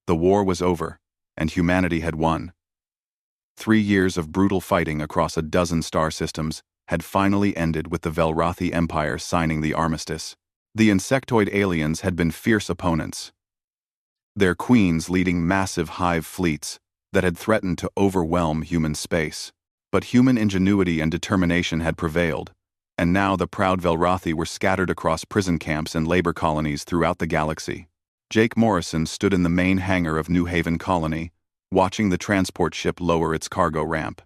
The war was over, and humanity had won. 3 years of brutal fighting across a dozen star systems had finally ended with the Velrothi Empire signing the armistice. The insectoid aliens had been fierce opponents, their queens leading massive hive fleets that had threatened to overwhelm human space. But human ingenuity and determination had prevailed, and now the proud Velrothi were scattered across prison camps and labor colonies throughout the galaxy. Jake Morrison stood in the main hangar of New Haven Colony, watching the transport ship lower its cargo ramp.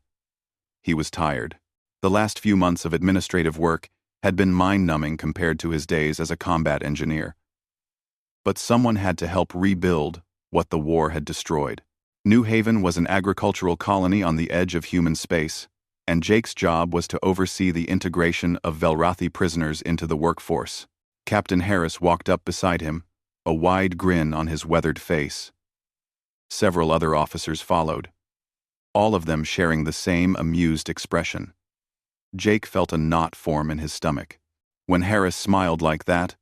He was tired. The last few months of administrative work had been mind-numbing compared to his days as a combat engineer. But someone had to help rebuild what the war had destroyed. New Haven was an agricultural colony on the edge of human space, and Jake's job was to oversee the integration of Velrothi prisoners into the workforce. Captain Harris walked up beside him, a wide grin on his weathered face. Several other officers followed, all of them sharing the same amused expression. Jake felt a knot form in his stomach. When Harris smiled like that,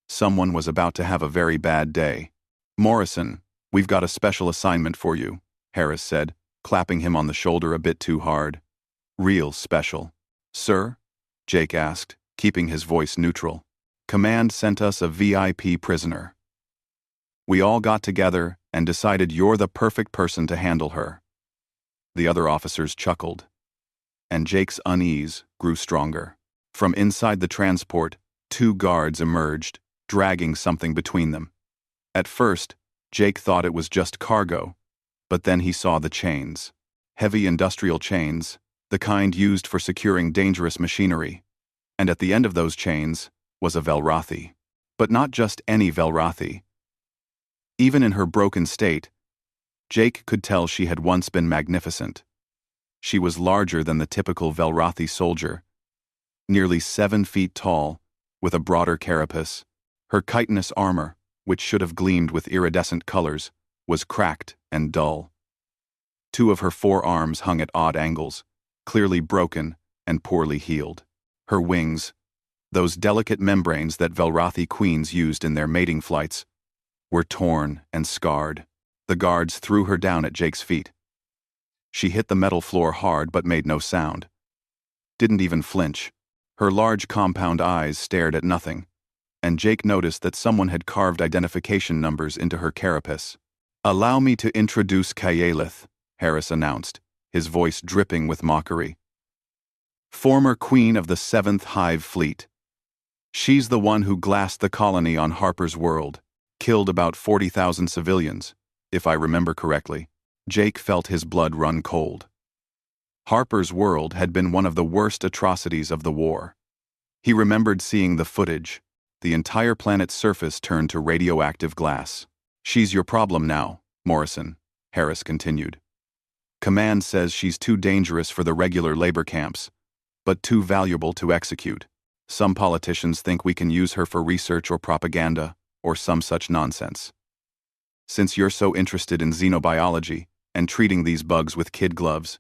someone was about to have a very bad day. "Morrison, we've got a special assignment for you," Harris said, clapping him on the shoulder a bit too hard. "Real special." "Sir?" Jake asked, keeping his voice neutral. "Command sent us a VIP prisoner. We all got together and decided you're the perfect person to handle her." The other officers chuckled, and Jake's unease grew stronger. From inside the transport, 2 guards emerged, dragging something between them. At first, Jake thought it was just cargo, but then he saw the chains. Heavy industrial chains, the kind used for securing dangerous machinery. And at the end of those chains was a Velrothi. But not just any Velrothi. Even in her broken state, Jake could tell she had once been magnificent. She was larger than the typical Velrothi soldier, nearly 7 feet tall, with a broader carapace. Her chitinous armor, which should have gleamed with iridescent colors, was cracked and dull. 2 of her 4 arms hung at odd angles, clearly broken and poorly healed. Her wings, those delicate membranes that Velrothi queens used in their mating flights, were torn and scarred. The guards threw her down at Jake's feet. She hit the metal floor hard but made no sound. Didn't even flinch. Her large compound eyes stared at nothing, and Jake noticed that someone had carved identification numbers into her carapace. "Allow me to introduce Kayelith," Harris announced, his voice dripping with mockery. "Former queen of the 7th Hive Fleet. She's the one who glassed the colony on Harper's World, killed about 40,000 civilians, if I remember correctly." Jake felt his blood run cold. Harper's World had been one of the worst atrocities of the war. He remembered seeing the footage, the entire planet's surface turned to radioactive glass. "She's your problem now, Morrison," Harris continued. "Command says she's too dangerous for the regular labor camps, but too valuable to execute. Some politicians think we can use her for research or propaganda, or some such nonsense. Since you're so interested in xenobiology and treating these bugs with kid gloves,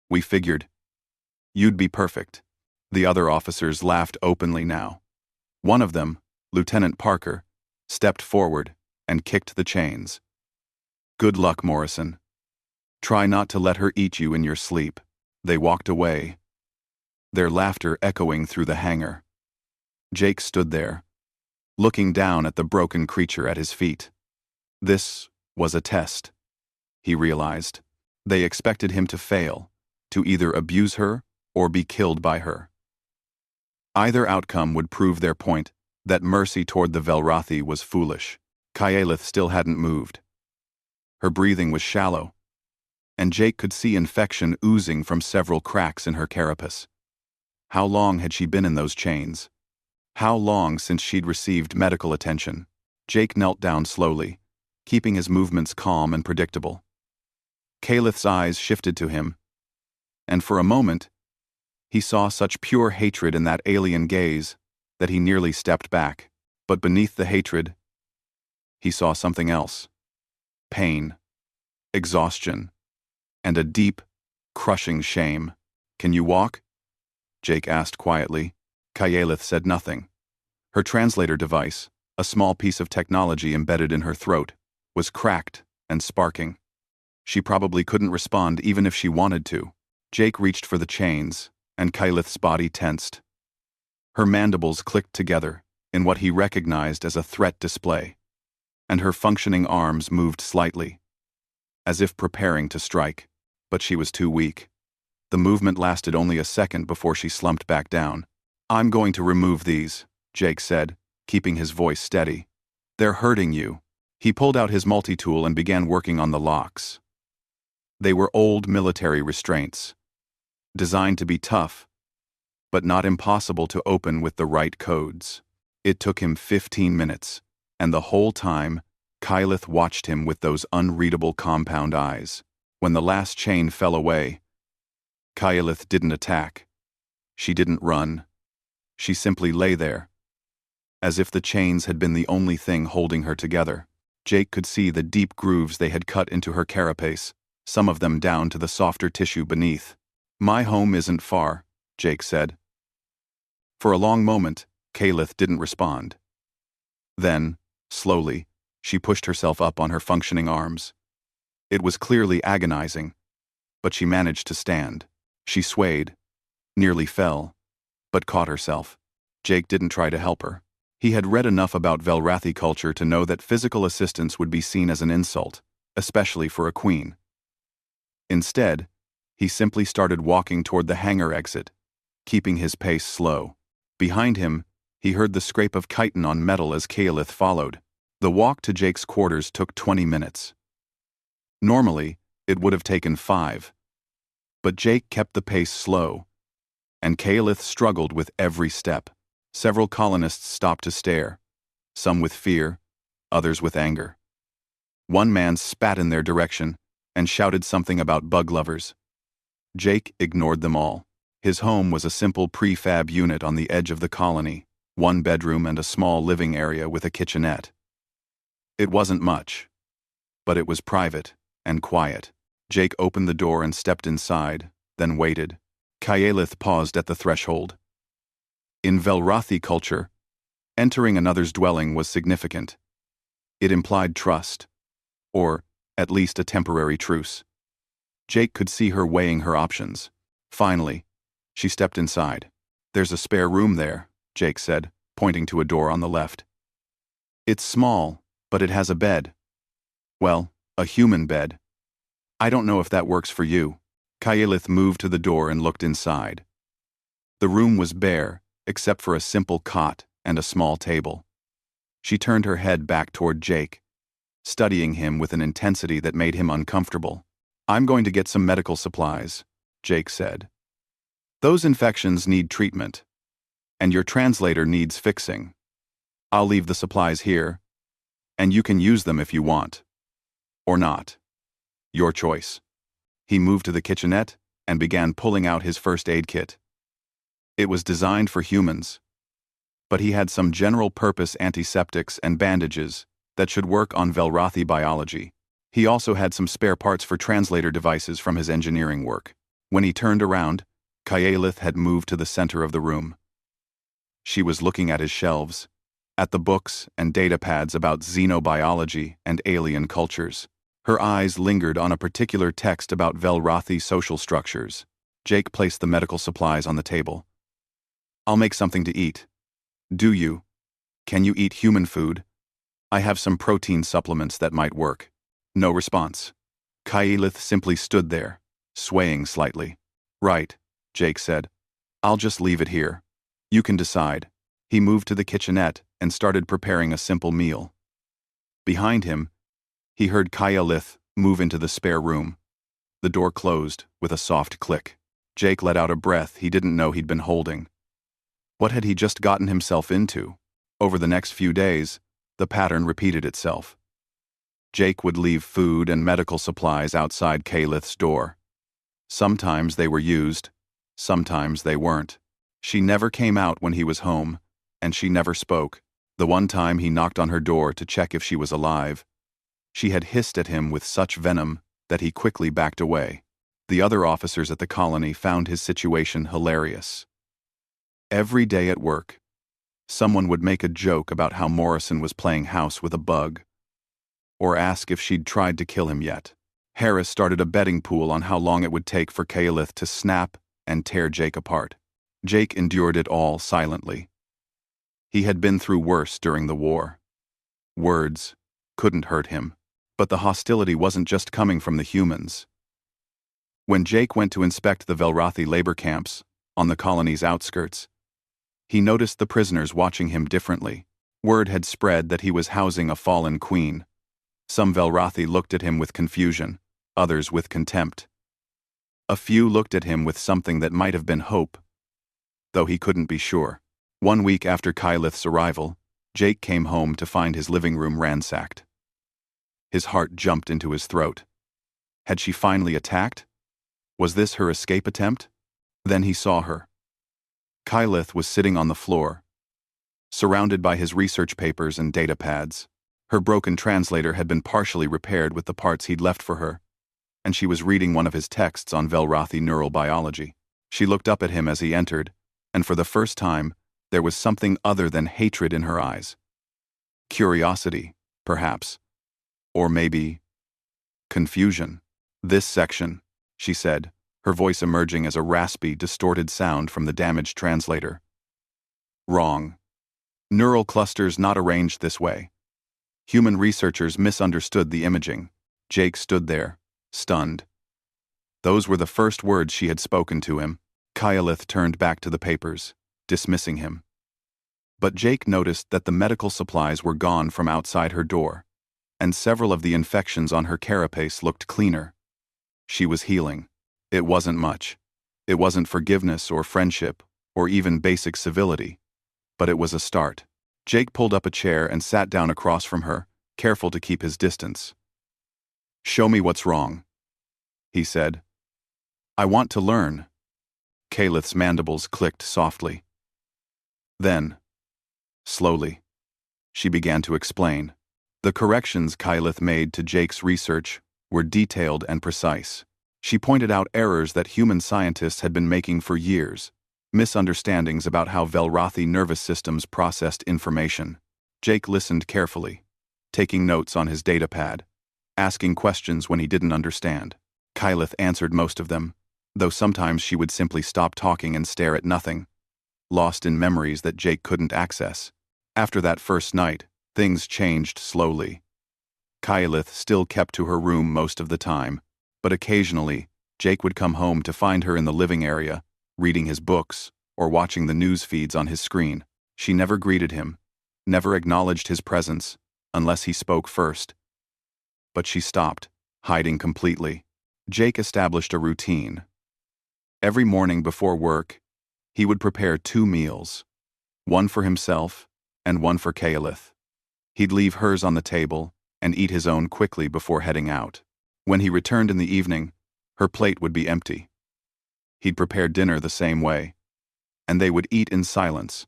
we figured you'd be perfect." The other officers laughed openly now. One of them, Lieutenant Parker, stepped forward and kicked the chains. "Good luck, Morrison. Try not to let her eat you in your sleep." They walked away, their laughter echoing through the hangar. Jake stood there, looking down at the broken creature at his feet. This was a test, he realized. They expected him to fail, to either abuse her or be killed by her. Either outcome would prove their point that mercy toward the Velrothi was foolish. Kayelith still hadn't moved. Her breathing was shallow, and Jake could see infection oozing from several cracks in her carapace. How long had she been in those chains? How long since she'd received medical attention? Jake knelt down slowly, keeping his movements calm and predictable. Kayelith's eyes shifted to him, and for a moment, he saw such pure hatred in that alien gaze that he nearly stepped back. But beneath the hatred, he saw something else. Pain, exhaustion, and a deep, crushing shame. "Can you walk?" Jake asked quietly. Kayelith said nothing. Her translator device, a small piece of technology embedded in her throat, was cracked and sparking. She probably couldn't respond even if she wanted to. Jake reached for the chains, and Kylith's body tensed. Her mandibles clicked together in what he recognized as a threat display, and her functioning arms moved slightly, as if preparing to strike, but she was too weak. The movement lasted only a second before she slumped back down. "I'm going to remove these," Jake said, keeping his voice steady. "They're hurting you." He pulled out his multi-tool and began working on the locks. They were old military restraints, designed to be tough, but not impossible to open with the right codes. It took him 15 minutes, and the whole time, Kylith watched him with those unreadable compound eyes. When the last chain fell away, Kylith didn't attack. She didn't run. She simply lay there, as if the chains had been the only thing holding her together. Jake could see the deep grooves they had cut into her carapace, some of them down to the softer tissue beneath. "My home isn't far," Jake said. For a long moment, Kylith didn't respond. Then, slowly, she pushed herself up on her functioning arms. It was clearly agonizing, but she managed to stand. She swayed, nearly fell, but caught herself. Jake didn't try to help her. He had read enough about Velrathi culture to know that physical assistance would be seen as an insult, especially for a queen. Instead, he simply started walking toward the hangar exit, keeping his pace slow. Behind him, he heard the scrape of chitin on metal as Kylith followed. The walk to Jake's quarters took 20 minutes. Normally, it would have taken 5. But Jake kept the pace slow, and Kylith struggled with every step. Several colonists stopped to stare, some with fear, others with anger. One man spat in their direction and shouted something about bug lovers. Jake ignored them all. His home was a simple prefab unit on the edge of the colony, 1 bedroom and a small living area with a kitchenette. It wasn't much, but it was private and quiet. Jake opened the door and stepped inside, then waited. Kylith paused at the threshold. In Velrathi culture, entering another's dwelling was significant. It implied trust, or at least a temporary truce. Jake could see her weighing her options. Finally, she stepped inside. "There's a spare room there," Jake said, pointing to a door on the left. "It's small, but it has a bed. Well, a human bed. I don't know if that works for you." Kylith moved to the door and looked inside. The room was bare, except for a simple cot and a small table. She turned her head back toward Jake, studying him with an intensity that made him uncomfortable. "I'm going to get some medical supplies," Jake said. "Those infections need treatment, and your translator needs fixing. I'll leave the supplies here, and you can use them if you want. Or not. Your choice." He moved to the kitchenette and began pulling out his first aid kit. It was designed for humans, but he had some general-purpose antiseptics and bandages that should work on Velrathi biology. He also had some spare parts for translator devices from his engineering work. When he turned around, Kylith had moved to the center of the room. She was looking at his shelves, at the books and datapads about xenobiology and alien cultures. Her eyes lingered on a particular text about Velrathi social structures. Jake placed the medical supplies on the table. "I'll make something to eat. Do you? Can you eat human food? I have some protein supplements that might work." No response. Kylith simply stood there, swaying slightly. "Right," Jake said. "I'll just leave it here. You can decide." He moved to the kitchenette and started preparing a simple meal. Behind him, he heard Kylith move into the spare room. The door closed with a soft click. Jake let out a breath he didn't know he'd been holding. What had he just gotten himself into? Over the next few days, the pattern repeated itself. Jake would leave food and medical supplies outside Kylith's door. Sometimes they were used, sometimes they weren't. She never came out when he was home, and she never spoke. The one time he knocked on her door to check if she was alive, she had hissed at him with such venom that he quickly backed away. The other officers at the colony found his situation hilarious. Every day at work, someone would make a joke about how Morrison was playing house with a bug. or ask if she'd tried to kill him yet. Harris started a betting pool on how long it would take for Kaelith to snap and tear Jake apart. Jake endured it all silently. He had been through worse during the war. Words couldn't hurt him, but the hostility wasn't just coming from the humans. When Jake went to inspect the Velrathi labor camps on the colony's outskirts, he noticed the prisoners watching him differently. Word had spread that he was housing a fallen queen. Some Velrathi looked at him with confusion, others with contempt. A few looked at him with something that might have been hope, though he couldn't be sure. 1 week after Kaelith's arrival, Jake came home to find his living room ransacked. His heart jumped into his throat. Had she finally attacked? Was this her escape attempt? Then he saw her. Kaelith was sitting on the floor, surrounded by his research papers and data pads. Her broken translator had been partially repaired with the parts he'd left for her, and she was reading one of his texts on Velrathi neural biology. She looked up at him as he entered, and for the first time, there was something other than hatred in her eyes. Curiosity, perhaps. Or maybe confusion. "This section," she said, her voice emerging as a raspy, distorted sound from the damaged translator. "Wrong. Neural clusters not arranged this way. Human researchers misunderstood the imaging." Jake stood there, stunned. Those were the first words she had spoken to him. Kaelith turned back to the papers, dismissing him. But Jake noticed that the medical supplies were gone from outside her door, and several of the infections on her carapace looked cleaner. She was healing. It wasn't much. It wasn't forgiveness or friendship, or even basic civility. But it was a start. Jake pulled up a chair and sat down across from her, careful to keep his distance. "Show me what's wrong," he said. "I want to learn." Kaelith's mandibles clicked softly. Then, slowly, she began to explain. The corrections Kaelith made to Jake's research were detailed and precise. She pointed out errors that human scientists had been making for years, misunderstandings about how Velrathi nervous systems processed information. Jake listened carefully, taking notes on his datapad, asking questions when he didn't understand. Kaelith answered most of them, though sometimes she would simply stop talking and stare at nothing, lost in memories that Jake couldn't access. After that first night, things changed slowly. Kaelith still kept to her room most of the time, but occasionally, Jake would come home to find her in the living area, reading his books, or watching the news feeds on his screen. She never greeted him, never acknowledged his presence, unless he spoke first. But she stopped, hiding completely. Jake established a routine. Every morning before work, he would prepare 2 meals, one for himself and one for Kaelith. He'd leave hers on the table and eat his own quickly before heading out. When he returned in the evening, her plate would be empty. He'd prepare dinner the same way, and they would eat in silence,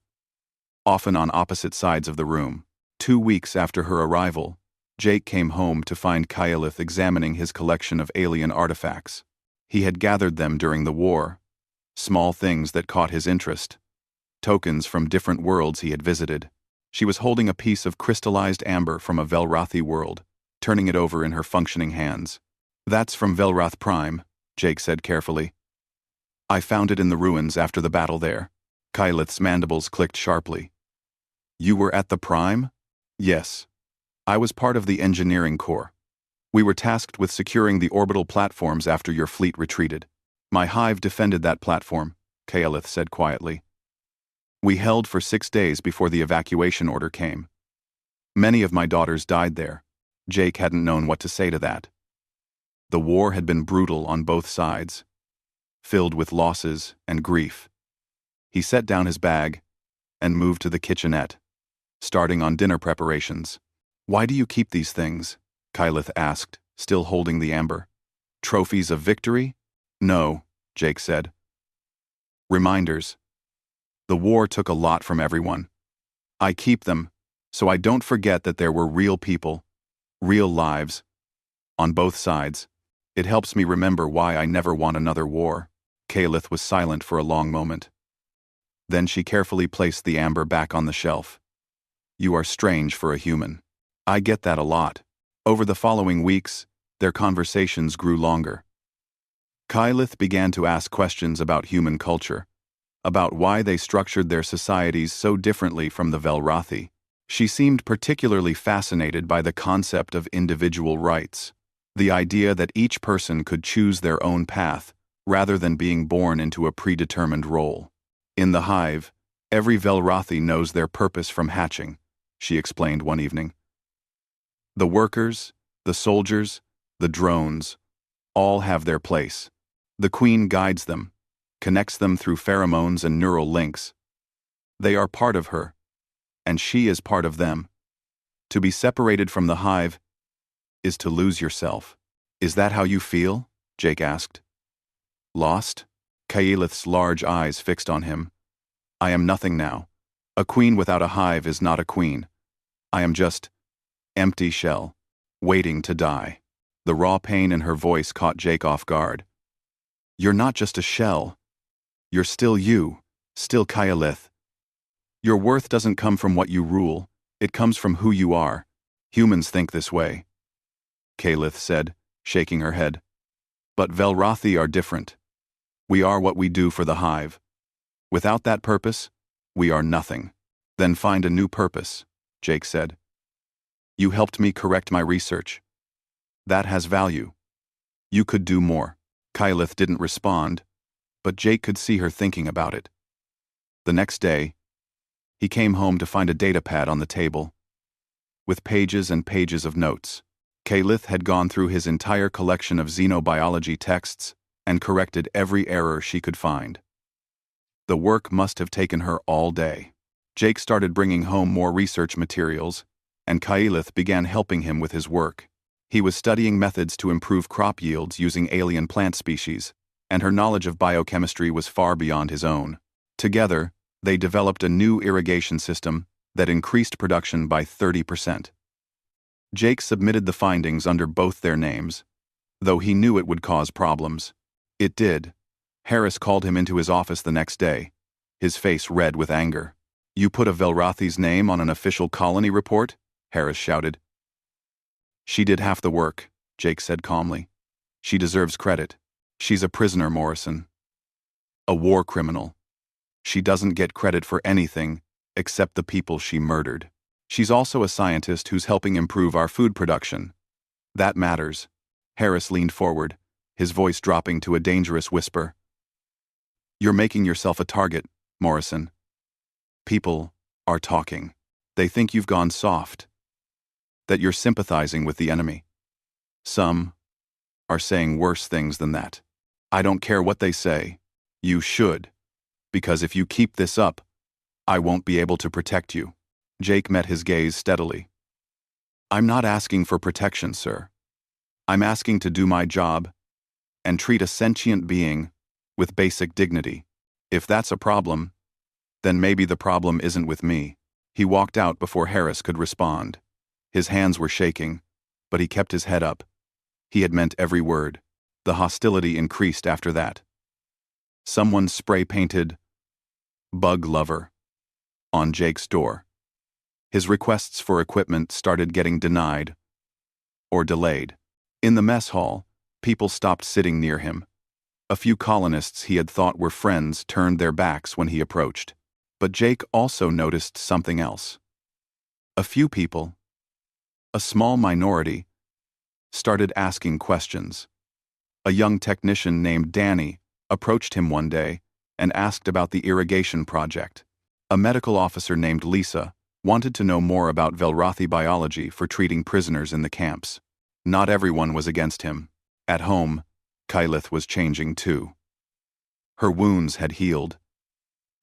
often on opposite sides of the room. 2 weeks after her arrival, Jake came home to find Kaelith examining his collection of alien artifacts. He had gathered them during the war, small things that caught his interest, tokens from different worlds he had visited. She was holding a piece of crystallized amber from a Velrathi world, turning it over in her functioning hands. "That's from Velrath Prime," Jake said carefully. "I found it in the ruins after the battle there." Kaelith's mandibles clicked sharply. "You were at the Prime?" "Yes. I was part of the engineering corps. We were tasked with securing the orbital platforms after your fleet retreated. My hive defended that platform," Kaelith said quietly. "We held for 6 days before the evacuation order came. Many of my daughters died there." Jake hadn't known what to say to that. The war had been brutal on both sides, filled with losses and grief. He set down his bag and moved to the kitchenette, starting on dinner preparations. "Why do you keep these things?" Kaelith asked, still holding the amber. "Trophies of victory?" "No," Jake said. "Reminders. The war took a lot from everyone. I keep them, so I don't forget that there were real people, real lives, on both sides. It helps me remember why I never want another war." Kaelith was silent for a long moment. Then she carefully placed the amber back on the shelf. "You are strange for a human. I get that a lot." Over the following weeks, their conversations grew longer. Kylith began to ask questions about human culture, about why they structured their societies so differently from the Velrathi. She seemed particularly fascinated by the concept of individual rights, the idea that each person could choose their own path rather than being born into a predetermined role. In the hive, every Velrathi knows their purpose from hatching, she explained one evening. The workers, the soldiers, the drones, all have their place. The queen guides them, connects them through pheromones and neural links. They are part of her, and she is part of them. To be separated from the hive is to lose yourself. Is that how you feel? Jake asked. Lost? Kylith's large eyes fixed on him. I am nothing now. A queen without a hive is not a queen. I am just empty shell, waiting to die. The raw pain in her voice caught Jake off guard. You're not just a shell. You're still you, still Kylith. Your worth doesn't come from what you rule, it comes from who you are. Humans think this way, Kylith said, shaking her head. But Velrathi are different. We are what we do for the hive. Without that purpose, we are nothing. Then find a new purpose, Jake said. You helped me correct my research. That has value. You could do more. Kylith didn't respond, but Jake could see her thinking about it. The next day, he came home to find a datapad on the table, with pages and pages of notes. Kylith had gone through his entire collection of xenobiology texts and corrected every error she could find. The work must have taken her all day. Jake started bringing home more research materials, and Kylith began helping him with his work. He was studying methods to improve crop yields using alien plant species, and her knowledge of biochemistry was far beyond his own. Together, they developed a new irrigation system that increased production by 30%. Jake submitted the findings under both their names, though he knew it would cause problems. It did. Harris called him into his office the next day, his face red with anger. You put a Velrathi's name on an official colony report? Harris shouted. She did half the work, Jake said calmly. She deserves credit. She's a prisoner, Morrison. A war criminal. She doesn't get credit for anything except the people she murdered. She's also a scientist who's helping improve our food production. That matters. Harris leaned forward, his voice dropping to a dangerous whisper. You're making yourself a target, Morrison. People are talking. They think you've gone soft, that you're sympathizing with the enemy. Some are saying worse things than that. I don't care what they say. You should, because if you keep this up, I won't be able to protect you. Jake met his gaze steadily. I'm not asking for protection, sir. I'm asking to do my job and treat a sentient being with basic dignity. If that's a problem, then maybe the problem isn't with me. He walked out before Harris could respond. His hands were shaking, but he kept his head up. He had meant every word. The hostility increased after that. Someone spray-painted "Bug Lover" on Jake's door. His requests for equipment started getting denied or delayed. In the mess hall, people stopped sitting near him. A few colonists he had thought were friends turned their backs when he approached. But Jake also noticed something else. A few people, a small minority, started asking questions. A young technician named Danny approached him one day and asked about the irrigation project. A medical officer named Lisa wanted to know more about Velrathi biology for treating prisoners in the camps. Not everyone was against him. At home, Kylith was changing too. Her wounds had healed,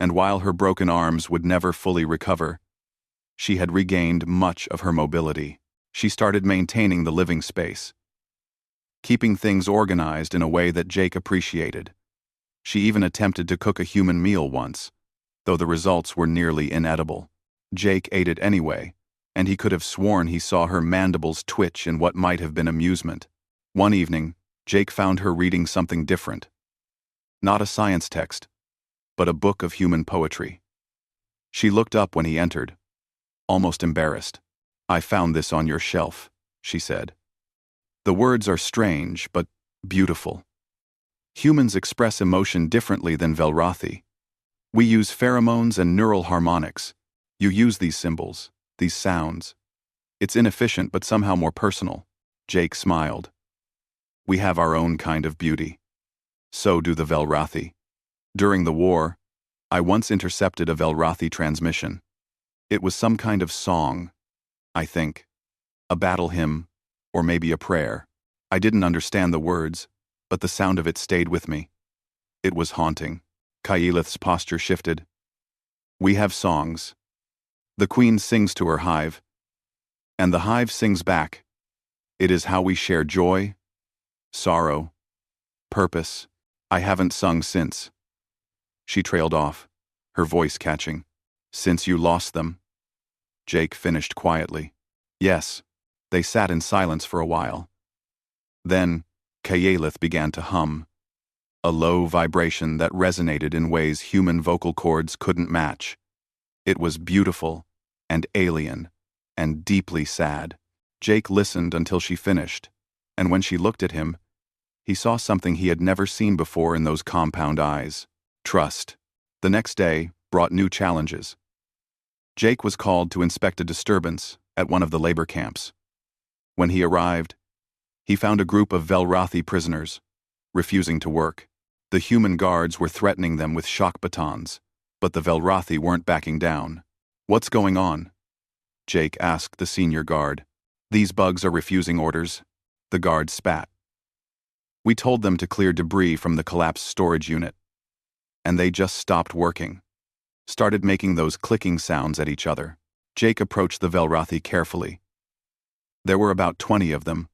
and while her broken arms would never fully recover, she had regained much of her mobility. She started maintaining the living space, keeping things organized in a way that Jake appreciated. She even attempted to cook a human meal once, though the results were nearly inedible. Jake ate it anyway, and he could have sworn he saw her mandibles twitch in what might have been amusement. One evening, Jake found her reading something different. Not a science text, but a book of human poetry. She looked up when he entered, almost embarrassed. I found this on your shelf, she said. The words are strange, but beautiful. Humans express emotion differently than Velrothi. We use pheromones and neural harmonics. You use these symbols, these sounds. It's inefficient but somehow more personal. Jake smiled. We have our own kind of beauty. So do the Velrothi. During the war, I once intercepted a Velrothi transmission. It was some kind of song, I think. A battle hymn, or maybe a prayer. I didn't understand the words, but the sound of it stayed with me. It was haunting. Kaelith's posture shifted. We have songs. The queen sings to her hive, and the hive sings back. It is how we share joy, sorrow, purpose. I haven't sung since. She trailed off, her voice catching. Since you lost them? Jake finished quietly. Yes. They sat in silence for a while. Then, Kaelith began to hum, a low vibration that resonated in ways human vocal cords couldn't match. It was beautiful, and alien, and deeply sad. Jake listened until she finished, and when she looked at him, he saw something he had never seen before in those compound eyes. Trust. The next day brought new challenges. Jake was called to inspect a disturbance at one of the labor camps. When he arrived, he found a group of Velrothi prisoners, refusing to work. The human guards were threatening them with shock batons, but the Velrothi weren't backing down. What's going on? Jake asked the senior guard. These bugs are refusing orders. The guard spat. We told them to clear debris from the collapsed storage unit. And they just stopped working. Started making those clicking sounds at each other. Jake approached the Velrothi carefully. There were about 20 of them.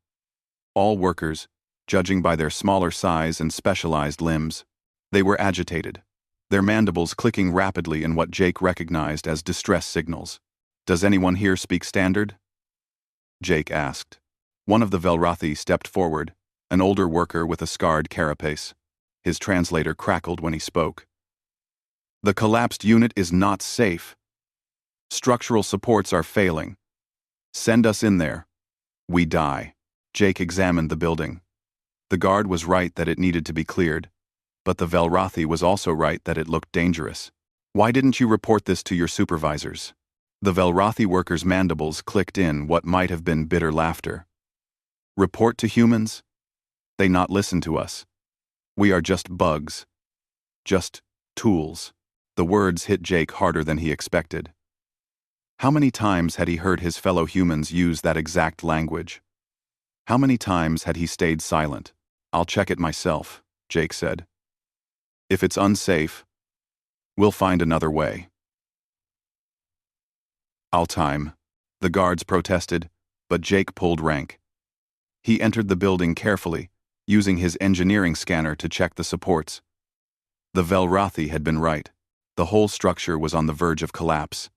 All workers, judging by their smaller size and specialized limbs. They were agitated, their mandibles clicking rapidly in what Jake recognized as distress signals. Does anyone here speak standard? Jake asked. One of the Velrothi stepped forward, an older worker with a scarred carapace. His translator crackled when he spoke. The collapsed unit is not safe. Structural supports are failing. Send us in there. We die. Jake examined the building. The guard was right that it needed to be cleared, but the Velrothi was also right that it looked dangerous. Why didn't you report this to your supervisors? The Velrothi workers' mandibles clicked in what might have been bitter laughter. Report to humans? They not listen to us. We are just bugs. Just tools. The words hit Jake harder than he expected. How many times had he heard his fellow humans use that exact language? How many times had he stayed silent? I'll check it myself, Jake said. If it's unsafe, we'll find another way. I'll time. The guards protested, but Jake pulled rank. He entered the building carefully, using his engineering scanner to check the supports. The Velrothi had been right. The whole structure was on the verge of collapse.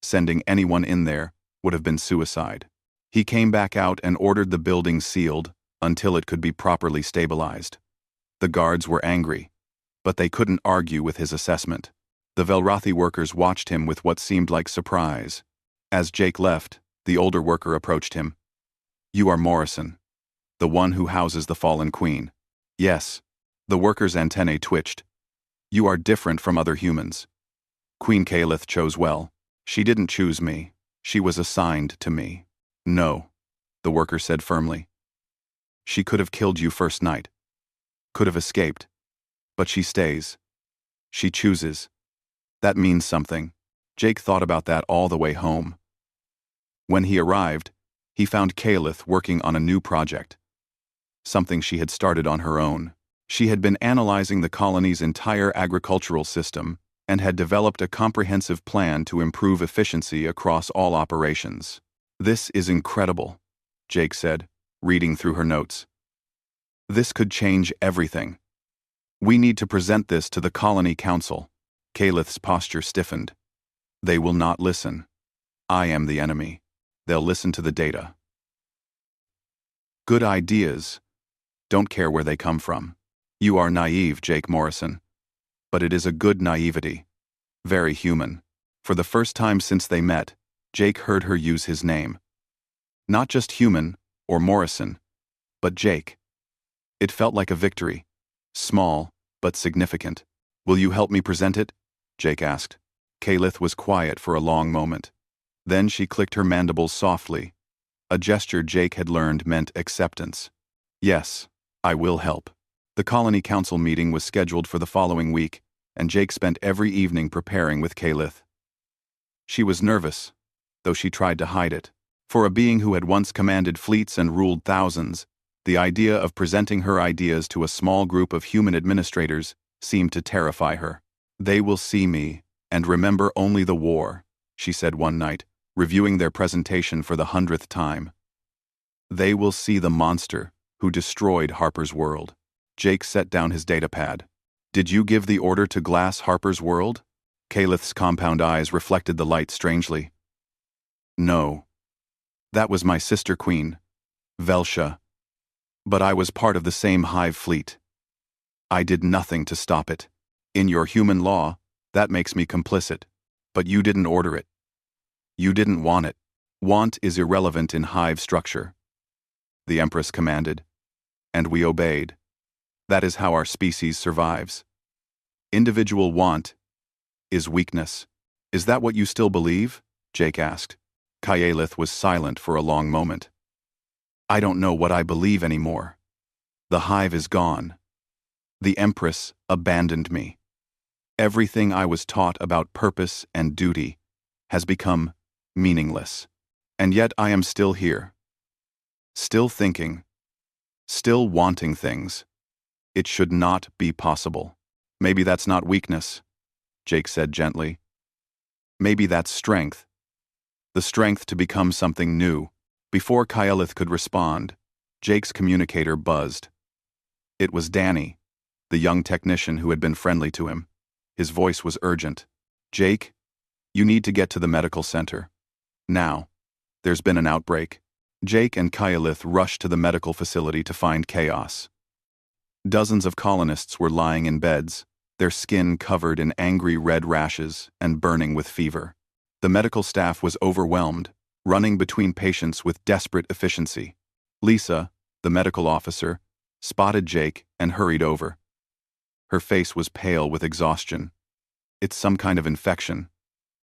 Sending anyone in there would have been suicide. He came back out and ordered the building sealed until it could be properly stabilized. The guards were angry, but they couldn't argue with his assessment. The Velrothi workers watched him with what seemed like surprise. As Jake left, the older worker approached him. You are Morrison, the one who houses the fallen queen. Yes. The worker's antennae twitched. You are different from other humans. Queen Kaelith chose well. She didn't choose me. She was assigned to me. No, the worker said firmly. She could have killed you first night. Could have escaped. But she stays. She chooses. That means something. Jake thought about that all the way home. When he arrived, he found Kaelith working on a new project. Something she had started on her own. She had been analyzing the colony's entire agricultural system and had developed a comprehensive plan to improve efficiency across all operations. This is incredible, Jake said, reading through her notes. This could change everything. We need to present this to the colony council. Kaelith's posture stiffened. They will not listen. I am the enemy. They'll listen to the data. Good ideas. Don't care where they come from. You are naive, Jake Morrison. But it is a good naivety. Very human. For the first time since they met, Jake heard her use his name. Not just human, or Morrison, but Jake. It felt like a victory. Small, but significant. "Will you help me present it?" Jake asked. Kalith was quiet for a long moment. Then she clicked her mandibles softly. A gesture Jake had learned meant acceptance. "Yes, I will help." The Colony Council meeting was scheduled for the following week, and Jake spent every evening preparing with Kalith. She was nervous, though she tried to hide it. For a being who had once commanded fleets and ruled thousands, the idea of presenting her ideas to a small group of human administrators seemed to terrify her. "They will see me, and remember only the war," she said one night, reviewing their presentation for the 100th time. "They will see the monster who destroyed Harper's World." Jake set down his datapad. "Did you give the order to glass Harper's World?" Kalith's compound eyes reflected the light strangely. "No. That was my sister queen, Velsha. But I was part of the same hive fleet. I did nothing to stop it. In your human law, that makes me complicit. But you didn't order it. You didn't want it. Want is irrelevant in hive structure," the Empress commanded. "And we obeyed. That is how our species survives. Individual want is weakness." "Is that what you still believe?" Jake asked. Kyalith was silent for a long moment. "I don't know what I believe anymore. The hive is gone. The Empress abandoned me. Everything I was taught about purpose and duty has become meaningless. And yet I am still here. Still thinking. Still wanting things. It should not be possible." "Maybe that's not weakness," Jake said gently. "Maybe that's strength. The strength to become something new." Before Kyalith could respond, Jake's communicator buzzed. It was Danny, the young technician who had been friendly to him. His voice was urgent. "Jake, you need to get to the medical center. Now. There's been an outbreak." Jake and Kyalith rushed to the medical facility to find chaos. Dozens of colonists were lying in beds, their skin covered in angry red rashes and burning with fever. The medical staff was overwhelmed, running between patients with desperate efficiency. Lisa, the medical officer, spotted Jake and hurried over. Her face was pale with exhaustion. "It's some kind of infection.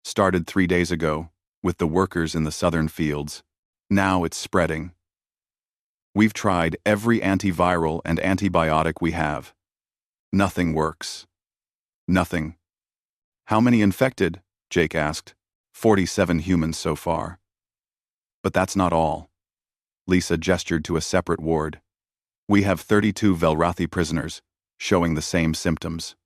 Started 3 days ago, with the workers in the southern fields. Now it's spreading. We've tried every antiviral and antibiotic we have. Nothing works. Nothing." "How many infected?" Jake asked. 47 humans so far." "But that's not all." Lisa gestured to a separate ward. "We have 32 Velrathi prisoners, showing the same symptoms.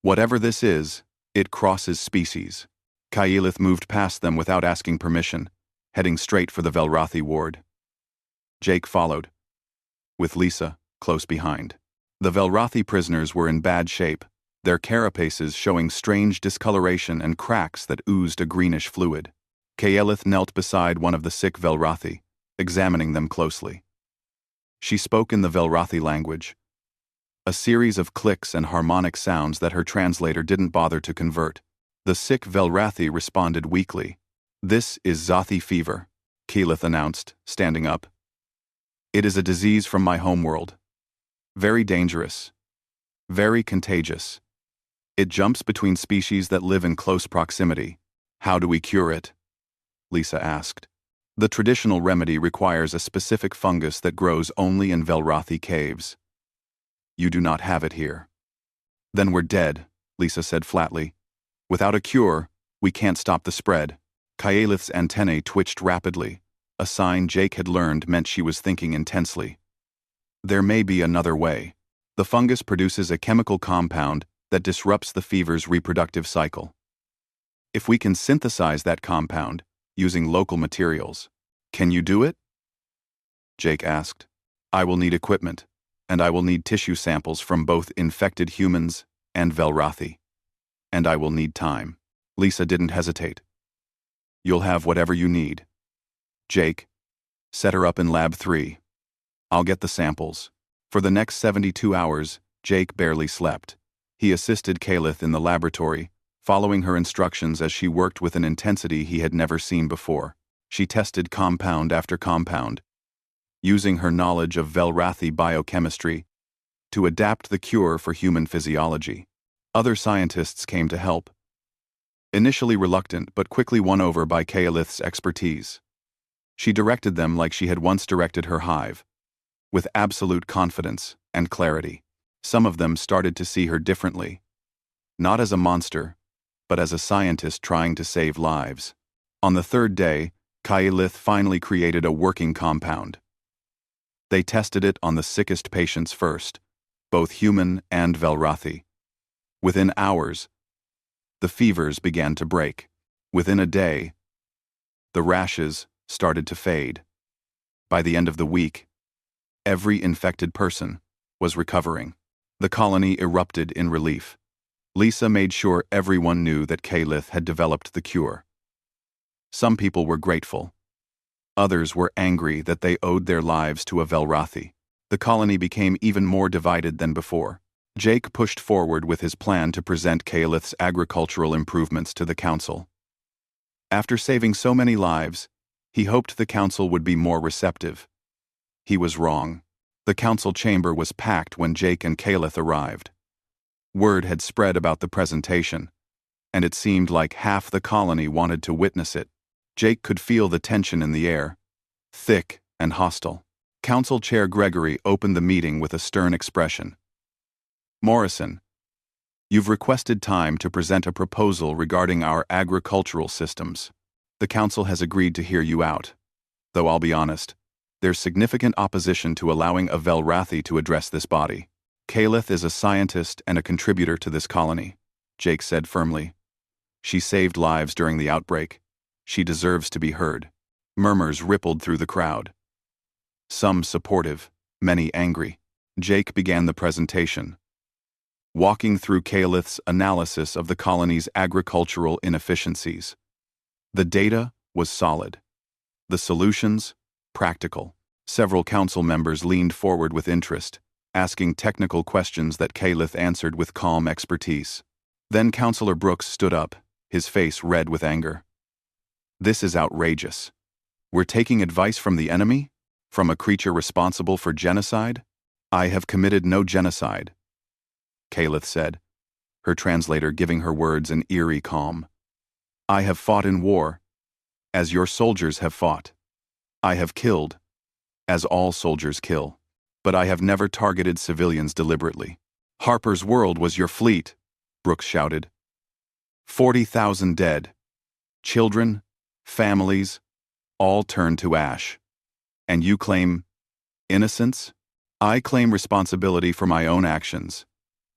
Whatever this is, it crosses species." Kyalith moved past them without asking permission, heading straight for the Velrathi ward. Jake followed, with Lisa close behind. The Velrathi prisoners were in bad shape, their carapaces showing strange discoloration and cracks that oozed a greenish fluid. Kyalith knelt beside one of the sick Velrathi, examining them closely. She spoke in the Velrathi language, a series of clicks and harmonic sounds that her translator didn't bother to convert. The sick Velrathi responded weakly. "This is Zathi fever," Keyleth announced, standing up. "It is a disease from my homeworld. Very dangerous. Very contagious. It jumps between species that live in close proximity. How do we cure it?" Lisa asked. "The traditional remedy requires a specific fungus that grows only in Velrathi caves. You do not have it here." "Then we're dead," Lisa said flatly. "Without a cure, we can't stop the spread." Kyalith's antennae twitched rapidly, a sign Jake had learned meant she was thinking intensely. "There may be another way. The fungus produces a chemical compound that disrupts the fever's reproductive cycle. If we can synthesize that compound, using local materials, can you do it?" Jake asked. "I will need equipment, and I will need tissue samples from both infected humans and Velrathi. And I will need time." Lisa didn't hesitate. "You'll have whatever you need. Jake, set her up in Lab 3. I'll get the samples." For the next 72 hours, Jake barely slept. He assisted Kalith in the laboratory, following her instructions as she worked with an intensity he had never seen before. She tested compound after compound, using her knowledge of Velrathi biochemistry to adapt the cure for human physiology. Other scientists came to help, initially reluctant but quickly won over by Kaelith's expertise. She directed them like she had once directed her hive, with absolute confidence and clarity. Some of them started to see her differently, not as a monster, but as a scientist trying to save lives. On the third day, Kaelith finally created a working compound. They tested it on the sickest patients first, both human and Velrathi. Within hours, the fevers began to break. Within a day, the rashes started to fade. By the end of the week, every infected person was recovering. The colony erupted in relief. Lisa made sure everyone knew that Kaelith had developed the cure. Some people were grateful. Others were angry that they owed their lives to a Velrathi. The colony became even more divided than before. Jake pushed forward with his plan to present Kaelith's agricultural improvements to the council. After saving so many lives, he hoped the council would be more receptive. He was wrong. The council chamber was packed when Jake and Kaelith arrived. Word had spread about the presentation, and it seemed like half the colony wanted to witness it. Jake could feel the tension in the air, thick and hostile. Council Chair Gregory opened the meeting with a stern expression. "Morrison, you've requested time to present a proposal regarding our agricultural systems. The council has agreed to hear you out, though I'll be honest, there's significant opposition to allowing a Velrathi to address this body. Kaelith is a scientist and a contributor to this colony," Jake said firmly. "She saved lives during the outbreak. She deserves to be heard." Murmurs rippled through the crowd. Some supportive, many angry. Jake began the presentation, walking through Kaelith's analysis of the colony's agricultural inefficiencies. The data was solid. The solutions, practical. Several council members leaned forward with interest, asking technical questions that Kaelith answered with calm expertise. Then Councillor Brooks stood up, his face red with anger. "This is outrageous. We're taking advice from the enemy? From a creature responsible for genocide? I have committed no genocide," Kaelith said, her translator giving her words an eerie calm. "I have fought in war, as your soldiers have fought. I have killed, as all soldiers kill. But I have never targeted civilians deliberately." "Harper's World was your fleet," Brooks shouted. 40,000 dead. Children, families, all turned to ash. And you claim innocence? I claim responsibility for my own actions,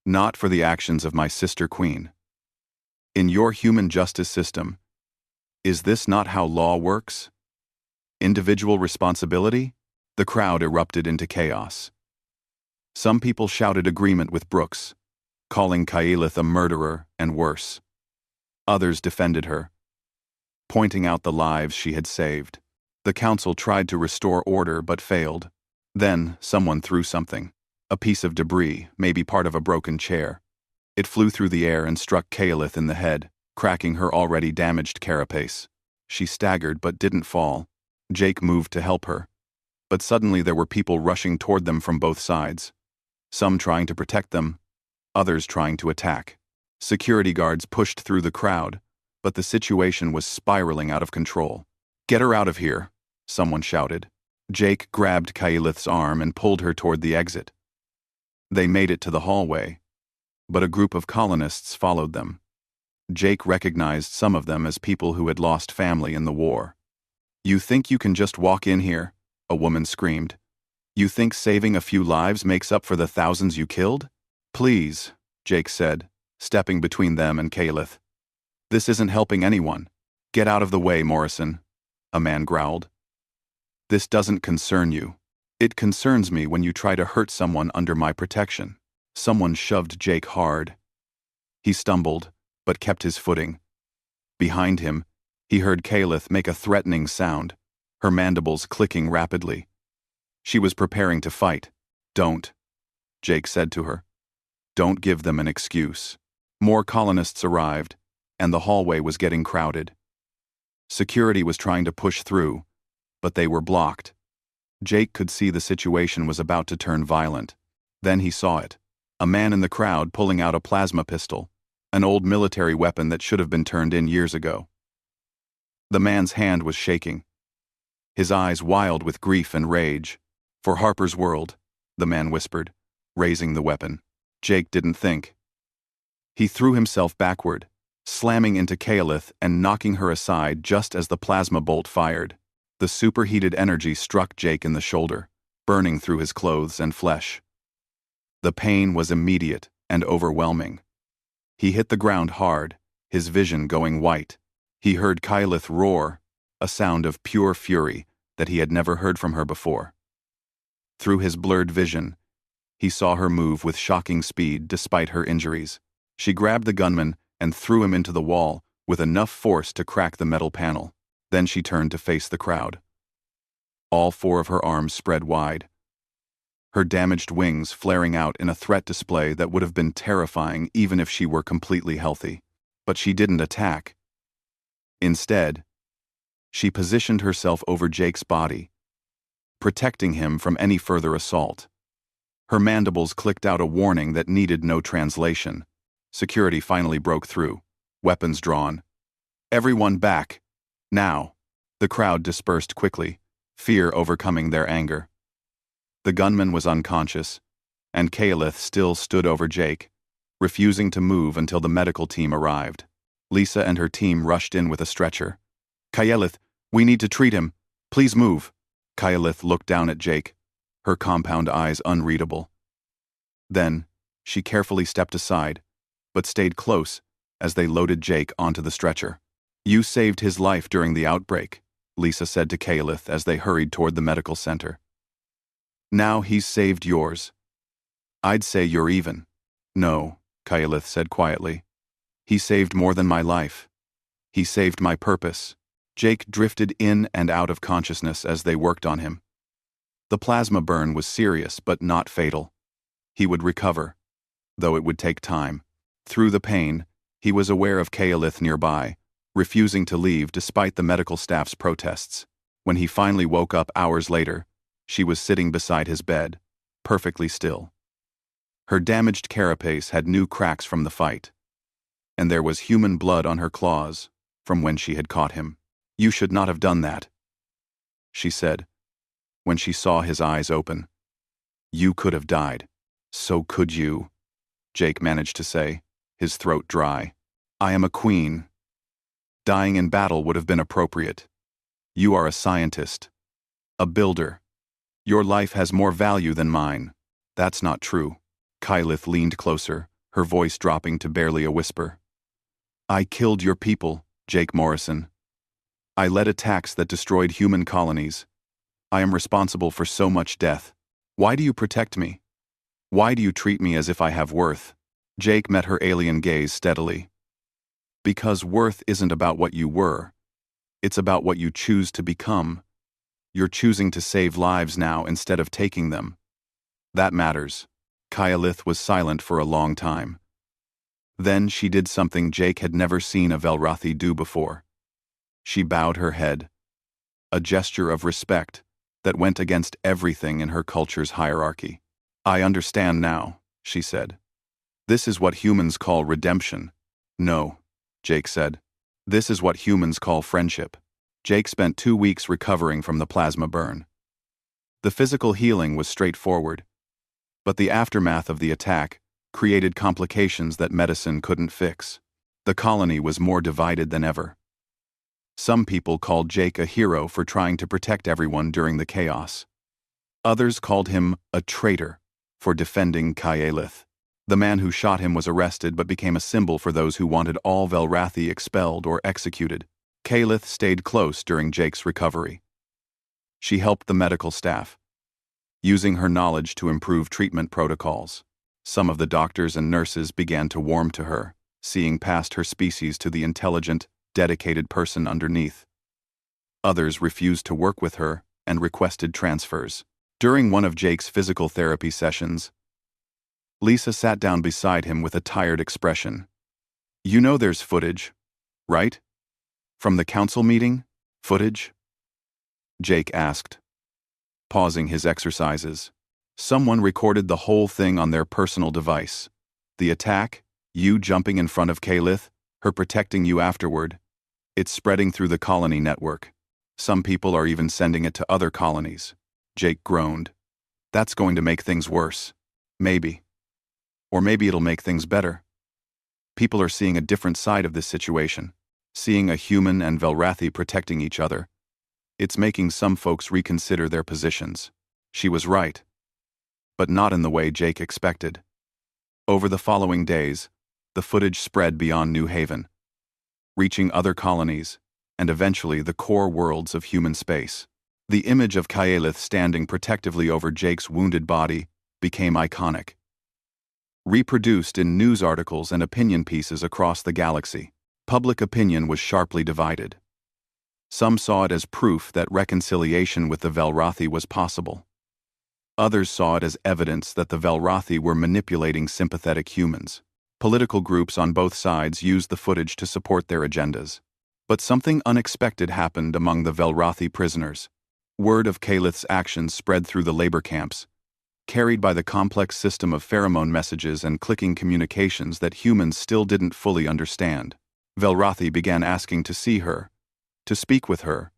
not for the actions of my sister queen. In your human justice system, is this not how law works? Individual responsibility? The crowd erupted into chaos. Some people shouted agreement with Brooks, calling Kaelith a murderer and worse. Others defended her, pointing out the lives she had saved. The council tried to restore order but failed. Then someone threw something, a piece of debris, maybe part of a broken chair. It flew through the air and struck Kaelith in the head, cracking her already damaged carapace. She staggered but didn't fall. Jake moved to help her. But suddenly there were people rushing toward them from both sides. Some trying to protect them, others trying to attack. Security guards pushed through the crowd, but the situation was spiraling out of control. "Get her out of here," someone shouted. Jake grabbed Kaelith's arm and pulled her toward the exit. They made it to the hallway, but a group of colonists followed them. Jake recognized some of them as people who had lost family in the war. "You think you can just walk in here?" a woman screamed. "You think saving a few lives makes up for the thousands you killed?" "Please," Jake said, stepping between them and Kaelith. "This isn't helping anyone. Get out of the way, Morrison," a man growled. "This doesn't concern you. It concerns me when you try to hurt someone under my protection." Someone shoved Jake hard. He stumbled, but kept his footing. Behind him, he heard Kaelith make a threatening sound, her mandibles clicking rapidly. She was preparing to fight. "Don't," Jake said to her. "Don't give them an excuse." More colonists arrived, and the hallway was getting crowded. Security was trying to push through, but they were blocked. Jake could see the situation was about to turn violent. Then he saw it. A man in the crowd pulling out a plasma pistol, an old military weapon that should have been turned in years ago. The man's hand was shaking, his eyes wild with grief and rage. "For Harper's world," the man whispered, raising the weapon. Jake didn't think. He threw himself backward, slamming into Kaelith and knocking her aside just as the plasma bolt fired. The superheated energy struck Jake in the shoulder, burning through his clothes and flesh. The pain was immediate and overwhelming. He hit the ground hard, his vision going white. He heard Kaelith roar, a sound of pure fury that he had never heard from her before. Through his blurred vision, he saw her move with shocking speed despite her injuries. She grabbed the gunman and threw him into the wall with enough force to crack the metal panel. Then she turned to face the crowd. All four of her arms spread wide, her damaged wings flaring out in a threat display that would have been terrifying even if she were completely healthy. But she didn't attack. Instead, she positioned herself over Jake's body, protecting him from any further assault. Her mandibles clicked out a warning that needed no translation. Security finally broke through, weapons drawn. "Everyone back! Now!" The crowd dispersed quickly, fear overcoming their anger. The gunman was unconscious, and Kaelith still stood over Jake, refusing to move until the medical team arrived. Lisa and her team rushed in with a stretcher. "Kaelith, we need to treat him. Please move." Kaelith looked down at Jake, her compound eyes unreadable. Then, she carefully stepped aside, but stayed close as they loaded Jake onto the stretcher. "You saved his life during the outbreak," Lisa said to Kaelith as they hurried toward the medical center. "Now he's saved yours. I'd say you're even." "No," Kaelith said quietly. "He saved more than my life. He saved my purpose." Jake drifted in and out of consciousness as they worked on him. The plasma burn was serious but not fatal. He would recover, though it would take time. Through the pain, he was aware of Kaelith nearby, refusing to leave despite the medical staff's protests. When he finally woke up hours later, she was sitting beside his bed, perfectly still. Her damaged carapace had new cracks from the fight, and there was human blood on her claws from when she had caught him. "You should not have done that," she said, when she saw his eyes open. "You could have died." "So could you," Jake managed to say, his throat dry. "I am a queen. Dying in battle would have been appropriate. You are a scientist, a builder. Your life has more value than mine." "That's not true." Kaelith leaned closer, her voice dropping to barely a whisper. "I killed your people, Jake Morrison. I led attacks that destroyed human colonies. I am responsible for so much death. Why do you protect me? Why do you treat me as if I have worth?" Jake met her alien gaze steadily. "Because worth isn't about what you were. It's about what you choose to become. You're choosing to save lives now instead of taking them. That matters." Kaelith was silent for a long time. Then she did something Jake had never seen a Velrathi do before. She bowed her head, a gesture of respect that went against everything in her culture's hierarchy. "I understand now," she said. "This is what humans call redemption." "No," Jake said. "This is what humans call friendship." Jake spent 2 weeks recovering from the plasma burn. The physical healing was straightforward, but the aftermath of the attack created complications that medicine couldn't fix. The colony was more divided than ever. Some people called Jake a hero for trying to protect everyone during the chaos. Others called him a traitor for defending Kaelith. The man who shot him was arrested but became a symbol for those who wanted all Velrathi expelled or executed. Kaelith stayed close during Jake's recovery. She helped the medical staff, using her knowledge to improve treatment protocols. Some of the doctors and nurses began to warm to her, seeing past her species to the intelligent, dedicated person underneath. Others refused to work with her and requested transfers. During one of Jake's physical therapy sessions, Lisa sat down beside him with a tired expression. "You know there's footage, right? From the council meeting? Footage?" Jake asked, pausing his exercises. Someone recorded the whole thing on their personal device. The attack, you jumping in front of Kalith, her protecting you afterward. It's spreading through the colony network. Some people are even sending it to other colonies. Jake groaned. That's going to make things worse. Maybe. Or maybe it'll make things better. People are seeing a different side of this situation, seeing a human and Velrathi protecting each other. It's making some folks reconsider their positions. She was right. But not in the way Jake expected. Over the following days, the footage spread beyond New Haven, reaching other colonies, and eventually the core worlds of human space. The image of Kaelith standing protectively over Jake's wounded body became iconic. Reproduced in news articles and opinion pieces across the galaxy, public opinion was sharply divided. Some saw it as proof that reconciliation with the Velrathi was possible. Others saw it as evidence that the Velrathi were manipulating sympathetic humans. Political groups on both sides used the footage to support their agendas. But something unexpected happened among the Velrathi prisoners. Word of Kalith's actions spread through the labor camps, carried by the complex system of pheromone messages and clicking communications that humans still didn't fully understand. Velrathi began asking to see her, to speak with her,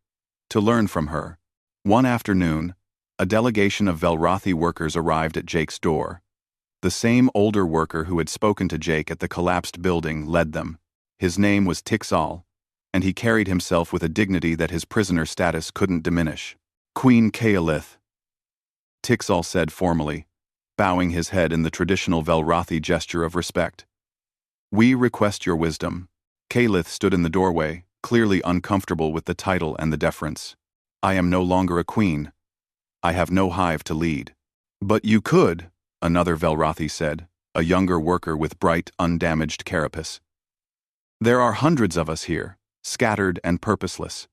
to learn from her. One afternoon, a delegation of Velrathi workers arrived at Jake's door. The same older worker who had spoken to Jake at the collapsed building led them. His name was Tixal, and he carried himself with a dignity that his prisoner status couldn't diminish. Queen Kaelith, Tixal said formally, bowing his head in the traditional Velrathi gesture of respect. We request your wisdom. Kaelith stood in the doorway, clearly uncomfortable with the title and the deference. I am no longer a queen. I have no hive to lead. But you could, another Velrathi said, a younger worker with bright, undamaged carapace. There are hundreds of us here, scattered and purposeless.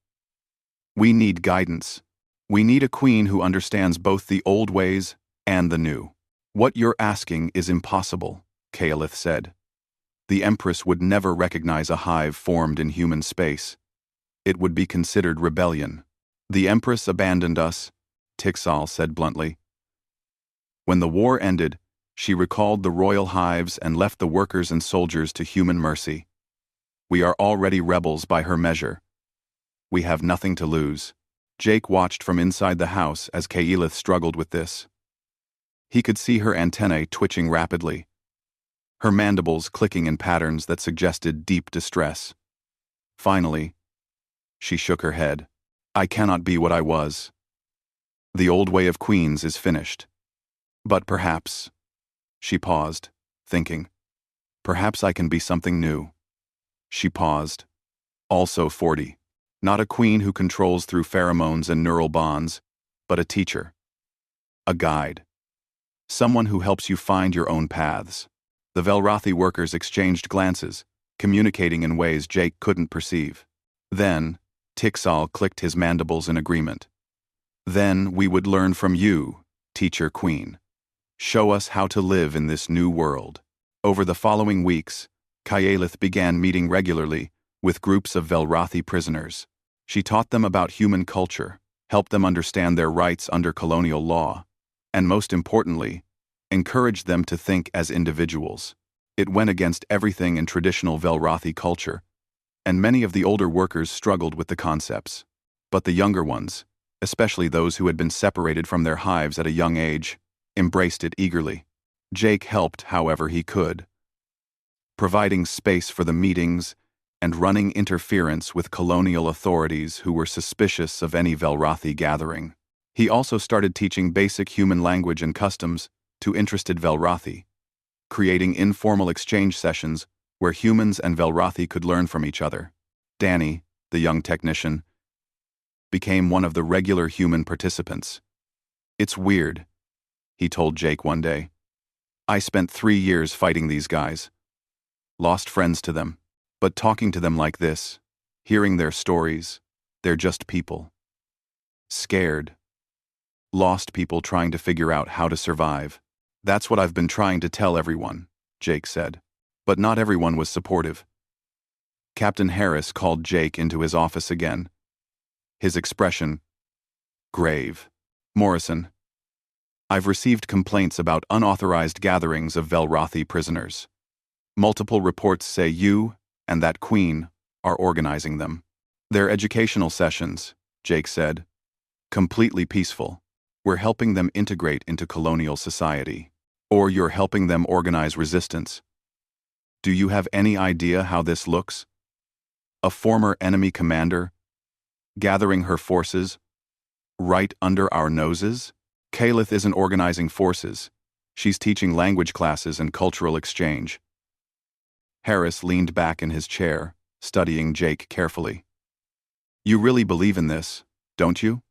We need guidance. We need a queen who understands both the old ways and the new. What you're asking is impossible, Kaelith said. The Empress would never recognize a hive formed in human space. It would be considered rebellion. The Empress abandoned us, Tixal said bluntly. When the war ended, she recalled the royal hives and left the workers and soldiers to human mercy. We are already rebels by her measure. We have nothing to lose. Jake watched from inside the house as Kaelith struggled with this. He could see her antennae twitching rapidly, her mandibles clicking in patterns that suggested deep distress. Finally, she shook her head. I cannot be what I was. The old way of queens is finished. But perhaps, she paused, thinking, perhaps I can be something new. She paused. Also 40. Not a queen who controls through pheromones and neural bonds, but a teacher. A guide. Someone who helps you find your own paths. The Velrathi workers exchanged glances, communicating in ways Jake couldn't perceive. Then, Tixal clicked his mandibles in agreement. Then we would learn from you, teacher queen. Show us how to live in this new world. Over the following weeks, Kaelith began meeting regularly with groups of Velrathi prisoners. She taught them about human culture, helped them understand their rights under colonial law, and most importantly, encouraged them to think as individuals. It went against everything in traditional Velrathi culture, and many of the older workers struggled with the concepts. But the younger ones, especially those who had been separated from their hives at a young age, embraced it eagerly. Jake helped however he could, providing space for the meetings and running interference with colonial authorities who were suspicious of any Velrathi gathering. He also started teaching basic human language and customs to interested Velrathi, creating informal exchange sessions where humans and Velrathi could learn from each other. Danny, the young technician, became one of the regular human participants. It's weird, he told Jake one day. I spent 3 years fighting these guys. Lost friends to them, but talking to them like this, hearing their stories, they're just people. Scared. Lost people trying to figure out how to survive. That's what I've been trying to tell everyone, Jake said. But not everyone was supportive. Captain Harris called Jake into his office again. His expression, grave. Morrison, I've received complaints about unauthorized gatherings of Velrathi prisoners. Multiple reports say you and that queen are organizing them. They're educational sessions, Jake said. Completely peaceful. We're helping them integrate into colonial society. Or you're helping them organize resistance. Do you have any idea how this looks? A former enemy commander gathering her forces right under our noses? Kalith isn't organizing forces. She's teaching language classes and cultural exchange. Harris leaned back in his chair, studying Jake carefully. You really believe in this, don't you?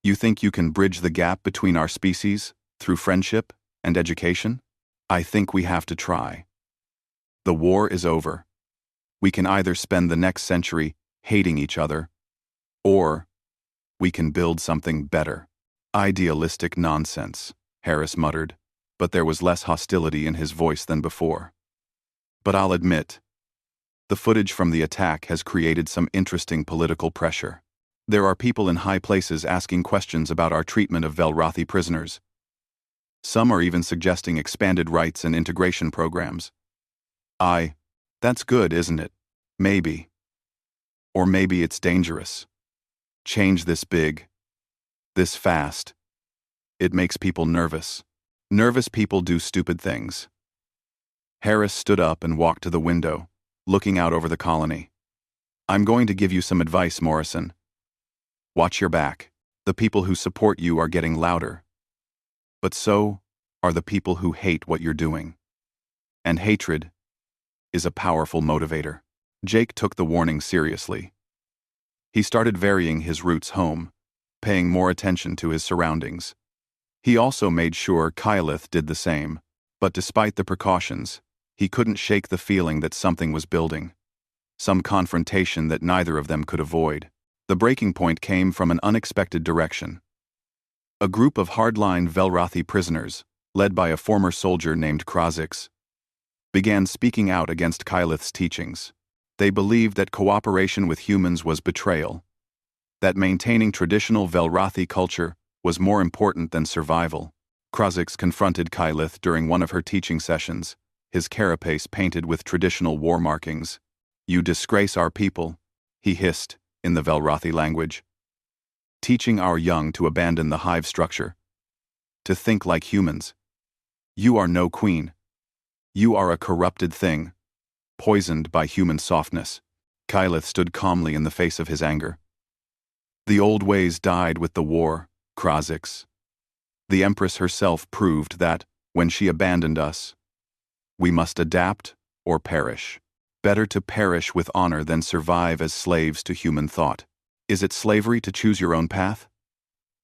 You think you can bridge the gap between our species through friendship and education? I think we have to try. The war is over. We can either spend the next century hating each other, or we can build something better. Idealistic nonsense, Harris muttered, but there was less hostility in his voice than before. But I'll admit, the footage from the attack has created some interesting political pressure. There are people in high places asking questions about our treatment of Velrathi prisoners. Some are even suggesting expanded rights and integration programs. That's good, isn't it? Maybe. Or maybe it's dangerous. Change this big, this fast. It makes people nervous. Nervous people do stupid things. Harris stood up and walked to the window, looking out over the colony. I'm going to give you some advice, Morrison. Watch your back. The people who support you are getting louder. But so are the people who hate what you're doing. And hatred is a powerful motivator. Jake took the warning seriously. He started varying his routes home, paying more attention to his surroundings. He also made sure Kylith did the same, but despite the precautions, he couldn't shake the feeling that something was building. Some confrontation that neither of them could avoid. The breaking point came from an unexpected direction. A group of hardline Velrathi prisoners, led by a former soldier named Krozix, began speaking out against Kylith's teachings. They believed that cooperation with humans was betrayal, that maintaining traditional Velrathi culture was more important than survival. Krozix confronted Kylith during one of her teaching sessions, his carapace painted with traditional war markings. You disgrace our people, he hissed, in the Velrathi language. Teaching our young to abandon the hive structure, to think like humans. You are no queen. You are a corrupted thing, poisoned by human softness. Kylith stood calmly in the face of his anger. The old ways died with the war, Krozix. The Empress herself proved that, when she abandoned us, we must adapt or perish. Better to perish with honor than survive as slaves to human thought. Is it slavery to choose your own path?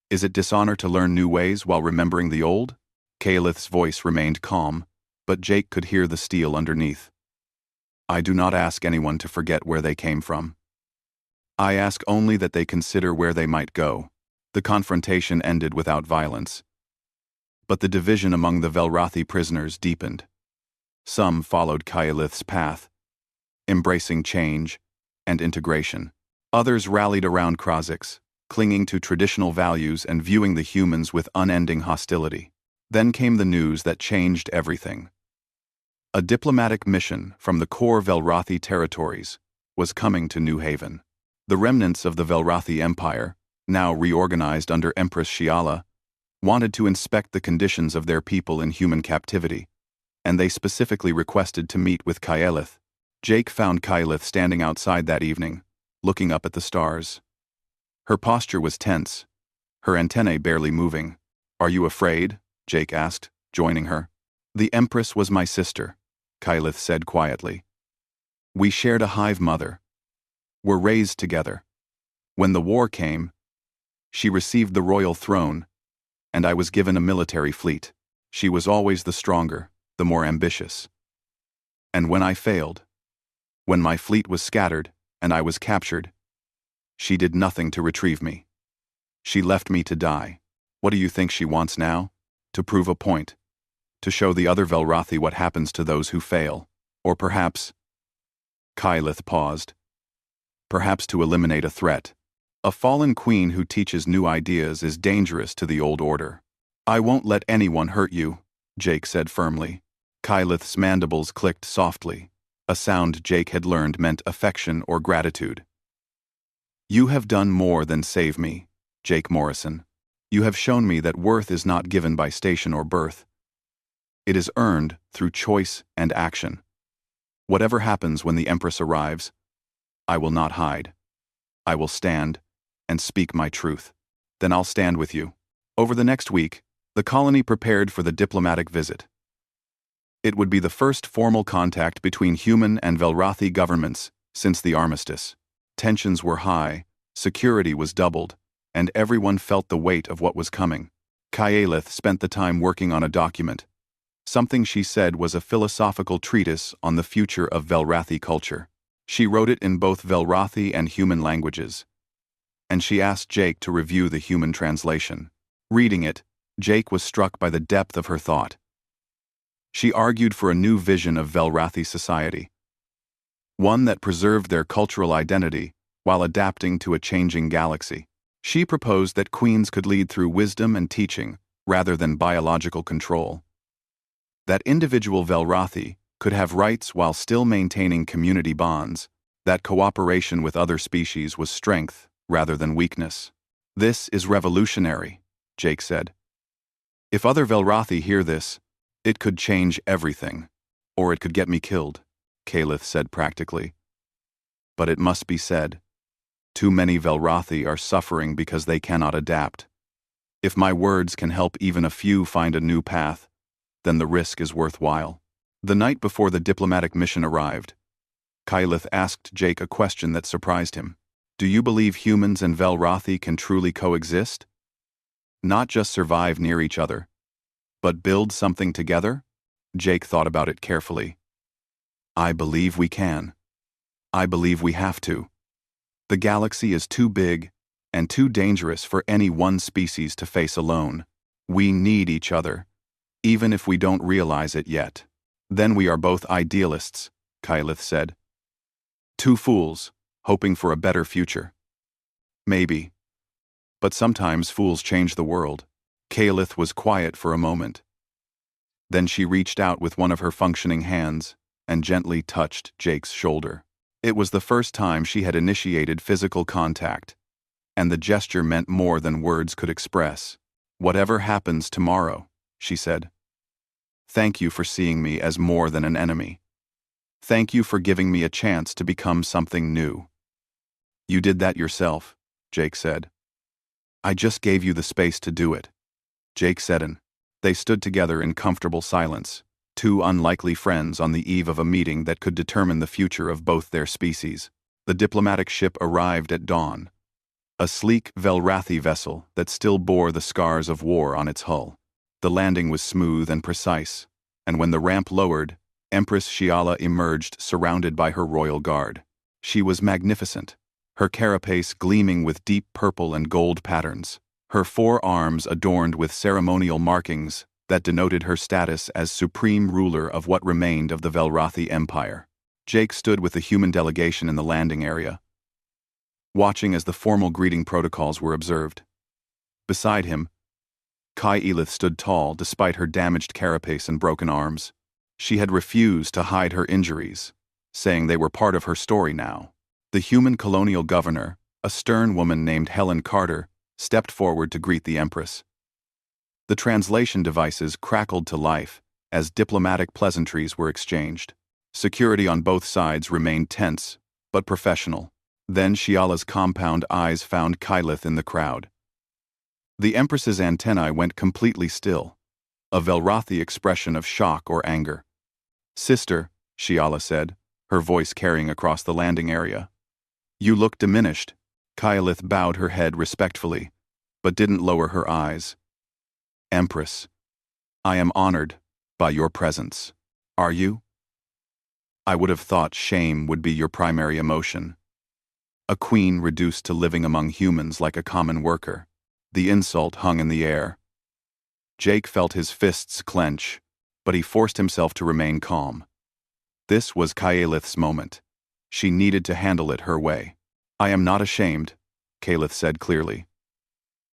Is it dishonor to learn new ways while remembering the old? Kylith's voice remained calm, but Jake could hear the steel underneath. I do not ask anyone to forget where they came from. I ask only that they consider where they might go. The confrontation ended without violence. But the division among the Velrathi prisoners deepened. Some followed Kylith's path, embracing change and integration. Others rallied around Krozix, clinging to traditional values and viewing the humans with unending hostility. Then came the news that changed everything. A diplomatic mission from the core Velrathi territories was coming to New Haven. The remnants of the Velrathi Empire, now reorganized under Empress Shiala, wanted to inspect the conditions of their people in human captivity, and they specifically requested to meet with Kylith. Jake found Kylith standing outside that evening, looking up at the stars. Her posture was tense, her antennae barely moving. Are you afraid? Jake asked, joining her. The Empress was my sister, Kylith said quietly. We shared a hive mother. Were raised together. When the war came, she received the royal throne, and I was given a military fleet. She was always the stronger, the more ambitious. And when I failed, when my fleet was scattered and I was captured, she did nothing to retrieve me. She left me to die. What do you think she wants now? To prove a point. To show the other Velrathi what happens to those who fail. Or perhaps... Kylith paused. Perhaps to eliminate a threat. A fallen queen who teaches new ideas is dangerous to the old order. I won't let anyone hurt you, Jake said firmly. Kylith's mandibles clicked softly, a sound Jake had learned meant affection or gratitude. You have done more than save me, Jake Morrison. You have shown me that worth is not given by station or birth. It is earned through choice and action. Whatever happens when the Empress arrives, I will not hide. I will stand and speak my truth. Then I'll stand with you. Over the next week, the colony prepared for the diplomatic visit. It would be the first formal contact between human and Velrathi governments since the armistice. Tensions were high, security was doubled, and everyone felt the weight of what was coming. Kylith spent the time working on a document. Something she said was a philosophical treatise on the future of Velrathi culture. She wrote it in both Velrathi and human languages, and she asked Jake to review the human translation. Reading it, Jake was struck by the depth of her thought. She argued for a new vision of Velrathi society, one that preserved their cultural identity while adapting to a changing galaxy. She proposed that queens could lead through wisdom and teaching rather than biological control. That individual Velrathi could have rights while still maintaining community bonds, that cooperation with other species was strength rather than weakness. This is revolutionary, Jake said. If other Velrathi hear this, it could change everything, or it could get me killed, Kylith said practically. But it must be said. Too many Velrathi are suffering because they cannot adapt. If my words can help even a few find a new path, then the risk is worthwhile. The night before the diplomatic mission arrived, Kylith asked Jake a question that surprised him. Do you believe humans and Velrathi can truly coexist? Not just survive near each other, but build something together? Jake thought about it carefully. I believe we can. I believe we have to. The galaxy is too big and too dangerous for any one species to face alone. We need each other, even if we don't realize it yet. Then we are both idealists, Kylith said. Two fools, hoping for a better future. Maybe. But sometimes fools change the world. Kylith was quiet for a moment. Then she reached out with one of her functioning hands and gently touched Jake's shoulder. It was the first time she had initiated physical contact, and the gesture meant more than words could express. Whatever happens tomorrow, she said. Thank you for seeing me as more than an enemy. Thank you for giving me a chance to become something new. You did that yourself, Jake said. I just gave you the space to do it, Jake said, and they stood together in comfortable silence, two unlikely friends on the eve of a meeting that could determine the future of both their species. The diplomatic ship arrived at dawn, a sleek Velrathi vessel that still bore the scars of war on its hull. The landing was smooth and precise, and when the ramp lowered, Empress Shiala emerged surrounded by her royal guard. She was magnificent, her carapace gleaming with deep purple and gold patterns, her four arms adorned with ceremonial markings that denoted her status as supreme ruler of what remained of the Velrathi Empire. Jake stood with the human delegation in the landing area, watching as the formal greeting protocols were observed. Beside him, Kylith stood tall despite her damaged carapace and broken arms. She had refused to hide her injuries, saying they were part of her story now. The human colonial governor, a stern woman named Helen Carter, stepped forward to greet the Empress. The translation devices crackled to life as diplomatic pleasantries were exchanged. Security on both sides remained tense, but professional. Then Shiala's compound eyes found Kylith in the crowd. The Empress's antennae went completely still, a Velrathi expression of shock or anger. Sister, Shiala said, her voice carrying across the landing area. You look diminished. Kylith bowed her head respectfully, but didn't lower her eyes. Empress, I am honored by your presence. Are you? I would have thought shame would be your primary emotion. A queen reduced to living among humans like a common worker. The insult hung in the air. Jake felt his fists clench, but he forced himself to remain calm. This was Kylith's moment. She needed to handle it her way. I am not ashamed, Kalith said clearly.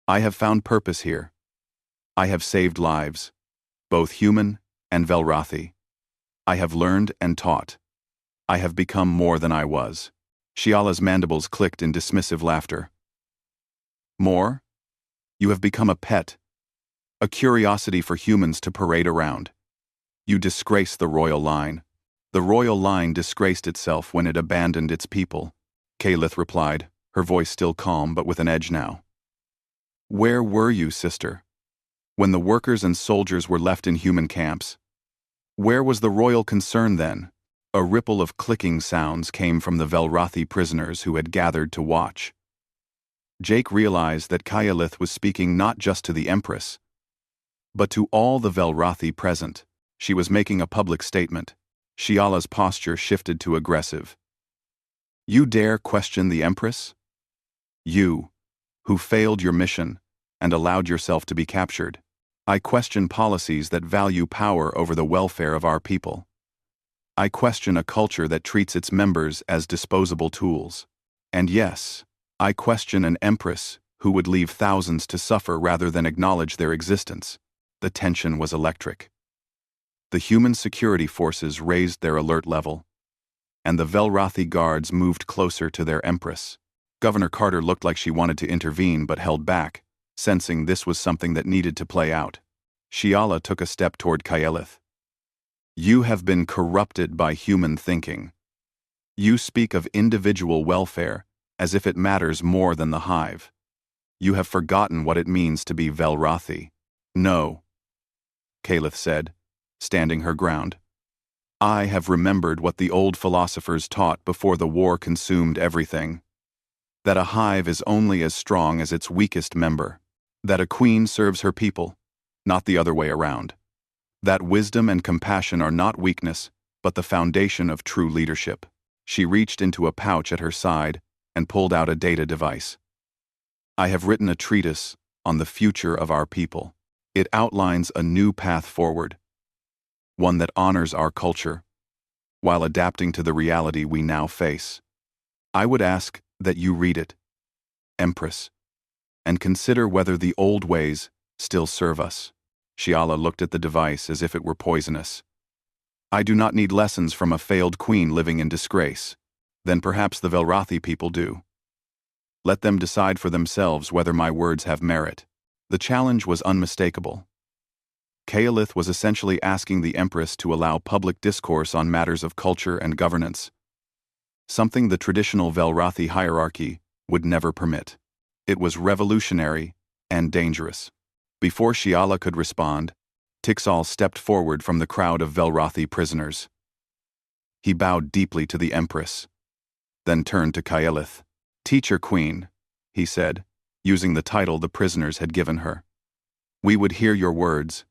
I have found purpose here. I have saved lives, both human and Velrathi. I have learned and taught. I have become more than I was. Shiala's mandibles clicked in dismissive laughter. More? You have become a pet, a curiosity for humans to parade around. You disgrace the royal line. The royal line disgraced itself when it abandoned its people, Kalith replied, her voice still calm but with an edge now. Where were you, sister? When the workers and soldiers were left in human camps? Where was the royal concern then? A ripple of clicking sounds came from the Velrathi prisoners who had gathered to watch. Jake realized that Kayalith was speaking not just to the Empress, but to all the Velrathi present. She was making a public statement. Shiala's posture shifted to aggressive. You dare question the Empress? You, who failed your mission and allowed yourself to be captured. I question policies that value power over the welfare of our people. I question a culture that treats its members as disposable tools. And yes, I question an Empress who would leave thousands to suffer rather than acknowledge their existence. The tension was electric. The human security forces raised their alert level, and the Velrathi guards moved closer to their Empress. Governor Carter looked like she wanted to intervene but held back, sensing this was something that needed to play out. Shiala took a step toward Kayelith. You have been corrupted by human thinking. You speak of individual welfare as if it matters more than the hive. You have forgotten what it means to be Velrathi. No, Kalith said, standing her ground. I have remembered what the old philosophers taught before the war consumed everything. That a hive is only as strong as its weakest member. That a queen serves her people, not the other way around. That wisdom and compassion are not weakness, but the foundation of true leadership. She reached into a pouch at her side and pulled out a data device. I have written a treatise on the future of our people. It outlines a new path forward, one that honors our culture, while adapting to the reality we now face. I would ask that you read it, Empress, and consider whether the old ways still serve us. Shiala looked at the device as if it were poisonous. I do not need lessons from a failed queen living in disgrace. Then perhaps the Velrathi people do. Let them decide for themselves whether my words have merit. The challenge was unmistakable. Kaelith was essentially asking the Empress to allow public discourse on matters of culture and governance, something the traditional Velrathi hierarchy would never permit. It was revolutionary and dangerous. Before Shiala could respond, Tixal stepped forward from the crowd of Velrathi prisoners. He bowed deeply to the Empress, then turned to Kaelith. Teacher Queen, he said, using the title the prisoners had given her. We would hear your words.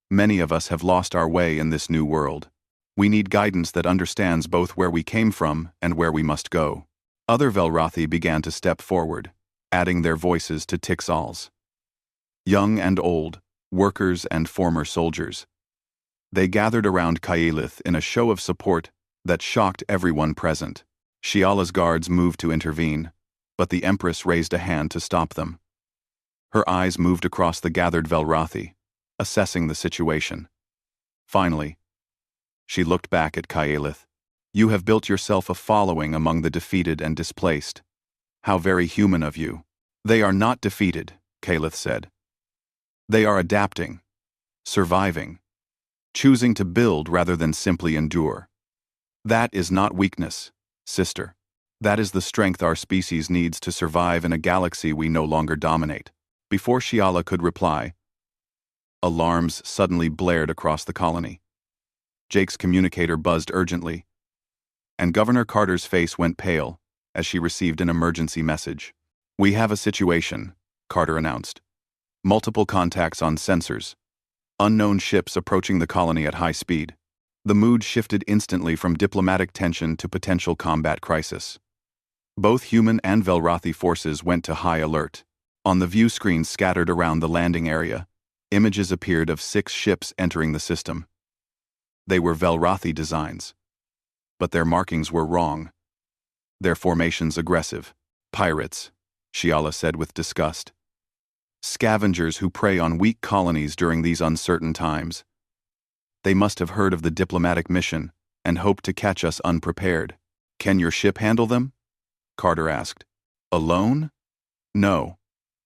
Many of us have lost our way in this new world. We need guidance that understands both where we came from and where we must go. Other Velrathi began to step forward, adding their voices to Tixal's. Young and old, workers and former soldiers. They gathered around Kaelith in a show of support that shocked everyone present. Shiala's guards moved to intervene, but the Empress raised a hand to stop them. Her eyes moved across the gathered Velrathi, assessing the situation. Finally, she looked back at Kaelith. You have built yourself a following among the defeated and displaced. How very human of you. They are not defeated, Kaelith said. They are adapting, surviving, choosing to build rather than simply endure. That is not weakness, sister. That is the strength our species needs to survive in a galaxy we no longer dominate. Before Shiala could reply, alarms suddenly blared across the colony. Jake's communicator buzzed urgently, and Governor Carter's face went pale as she received an emergency message. We have a situation, Carter announced. Multiple contacts on sensors. Unknown ships approaching the colony at high speed. The mood shifted instantly from diplomatic tension to potential combat crisis. Both human and Velrathi forces went to high alert. On the view screen scattered around the landing area, images appeared of 6 ships entering the system. They were Velrathi designs, but their markings were wrong. Their formations aggressive. Pirates, Shiala said with disgust. Scavengers who prey on weak colonies during these uncertain times. They must have heard of the diplomatic mission and hoped to catch us unprepared. Can your ship handle them? Carter asked. Alone? No.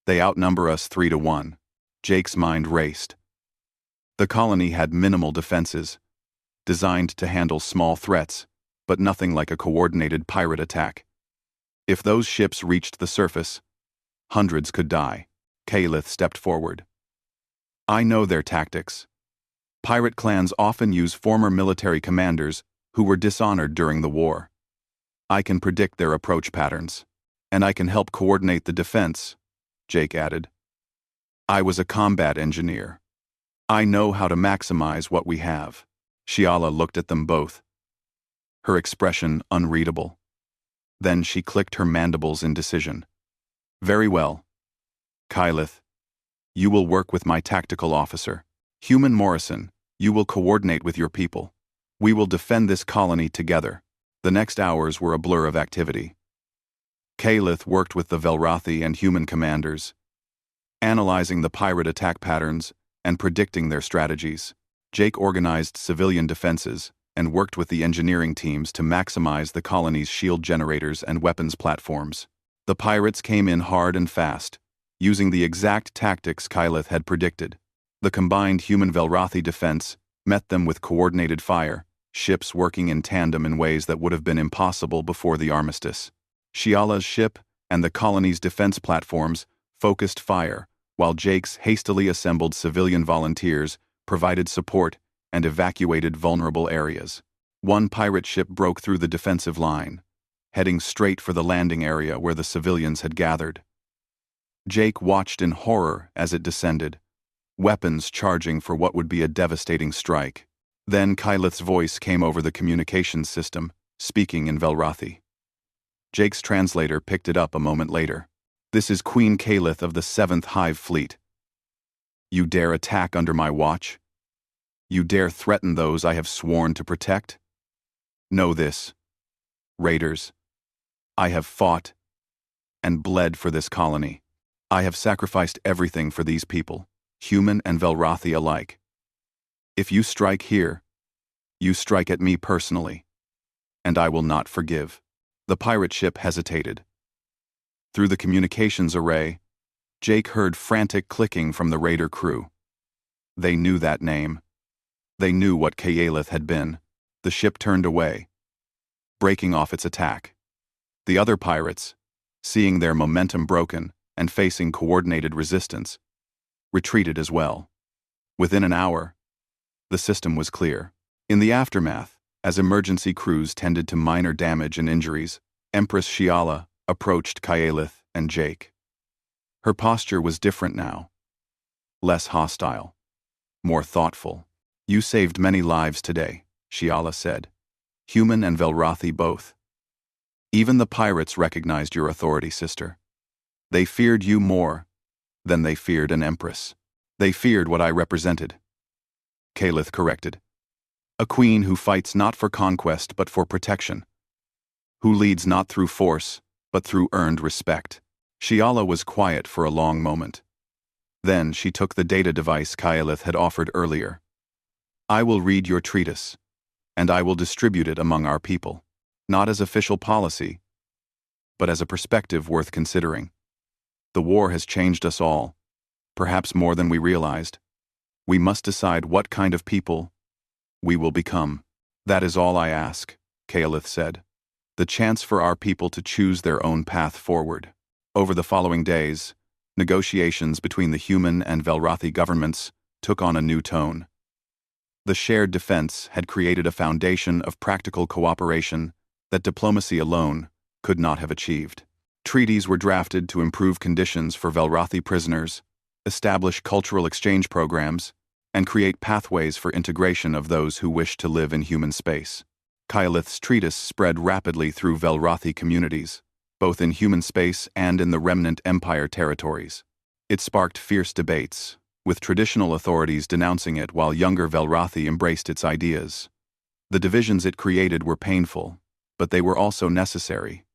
They outnumber us 3-1. Jake's mind raced. The colony had minimal defenses, designed to handle small threats, but nothing like a coordinated pirate attack. If those ships reached the surface, hundreds could die. Kalith stepped forward. I know their tactics. Pirate clans often use former military commanders who were dishonored during the war. I can predict their approach patterns, and I can help coordinate the defense, Jake added. I was a combat engineer. I know how to maximize what we have. Shiala looked at them both, her expression unreadable. Then she clicked her mandibles in decision. Very well. Kylith, you will work with my tactical officer. Human Morrison, you will coordinate with your people. We will defend this colony together. The next hours were a blur of activity. Kalith worked with the Velrathi and human commanders, analyzing the pirate attack patterns and predicting their strategies. Jake organized civilian defenses and worked with the engineering teams to maximize the colony's shield generators and weapons platforms. The pirates came in hard and fast, using the exact tactics Kylith had predicted. The combined human Velrathi defense met them with coordinated fire, ships working in tandem in ways that would have been impossible before the armistice. Shiala's ship and the colony's defense platforms focused fire, while Jake's hastily assembled civilian volunteers provided support and evacuated vulnerable areas. One pirate ship broke through the defensive line, heading straight for the landing area where the civilians had gathered. Jake watched in horror as it descended, weapons charging for what would be a devastating strike. Then Kylith's voice came over the communications system, speaking in Velrathi. Jake's translator picked it up a moment later. This is Queen Kalith of the 7th Hive Fleet. You dare attack under my watch? You dare threaten those I have sworn to protect? Know this, Raiders. I have fought and bled for this colony. I have sacrificed everything for these people, human and Velrathi alike. If you strike here, you strike at me personally, and I will not forgive. The pirate ship hesitated. Through the communications array, Jake heard frantic clicking from the raider crew. They knew that name. They knew what Kayalith had been. The ship turned away, breaking off its attack. The other pirates, seeing their momentum broken and facing coordinated resistance, retreated as well. Within an hour, the system was clear. In the aftermath, as emergency crews tended to minor damage and injuries, Empress Shiala approached Kayalith and Jake. Her posture was different now. Less hostile. More thoughtful. You saved many lives today, Shiala said. Human and Velrathi both. Even the pirates recognized your authority, sister. They feared you more than they feared an empress. They feared what I represented. Kalith corrected. A queen who fights not for conquest but for protection. Who leads not through force but through earned respect. Shiala was quiet for a long moment. Then she took the data device Kayalith had offered earlier. I will read your treatise, and I will distribute it among our people, not as official policy, but as a perspective worth considering. The war has changed us all, perhaps more than we realized. We must decide what kind of people we will become. That is all I ask, Kayalith said. The chance for our people to choose their own path forward. Over the following days, negotiations between the human and Velrathi governments took on a new tone. The shared defense had created a foundation of practical cooperation that diplomacy alone could not have achieved. Treaties were drafted to improve conditions for Velrathi prisoners, establish cultural exchange programs, and create pathways for integration of those who wish to live in human space. Kayalith's treatise spread rapidly through Velrathi communities, both in human space and in the remnant empire territories. It sparked fierce debates, with traditional authorities denouncing it while younger Velrathi embraced its ideas. The divisions it created were painful, but they were also necessary.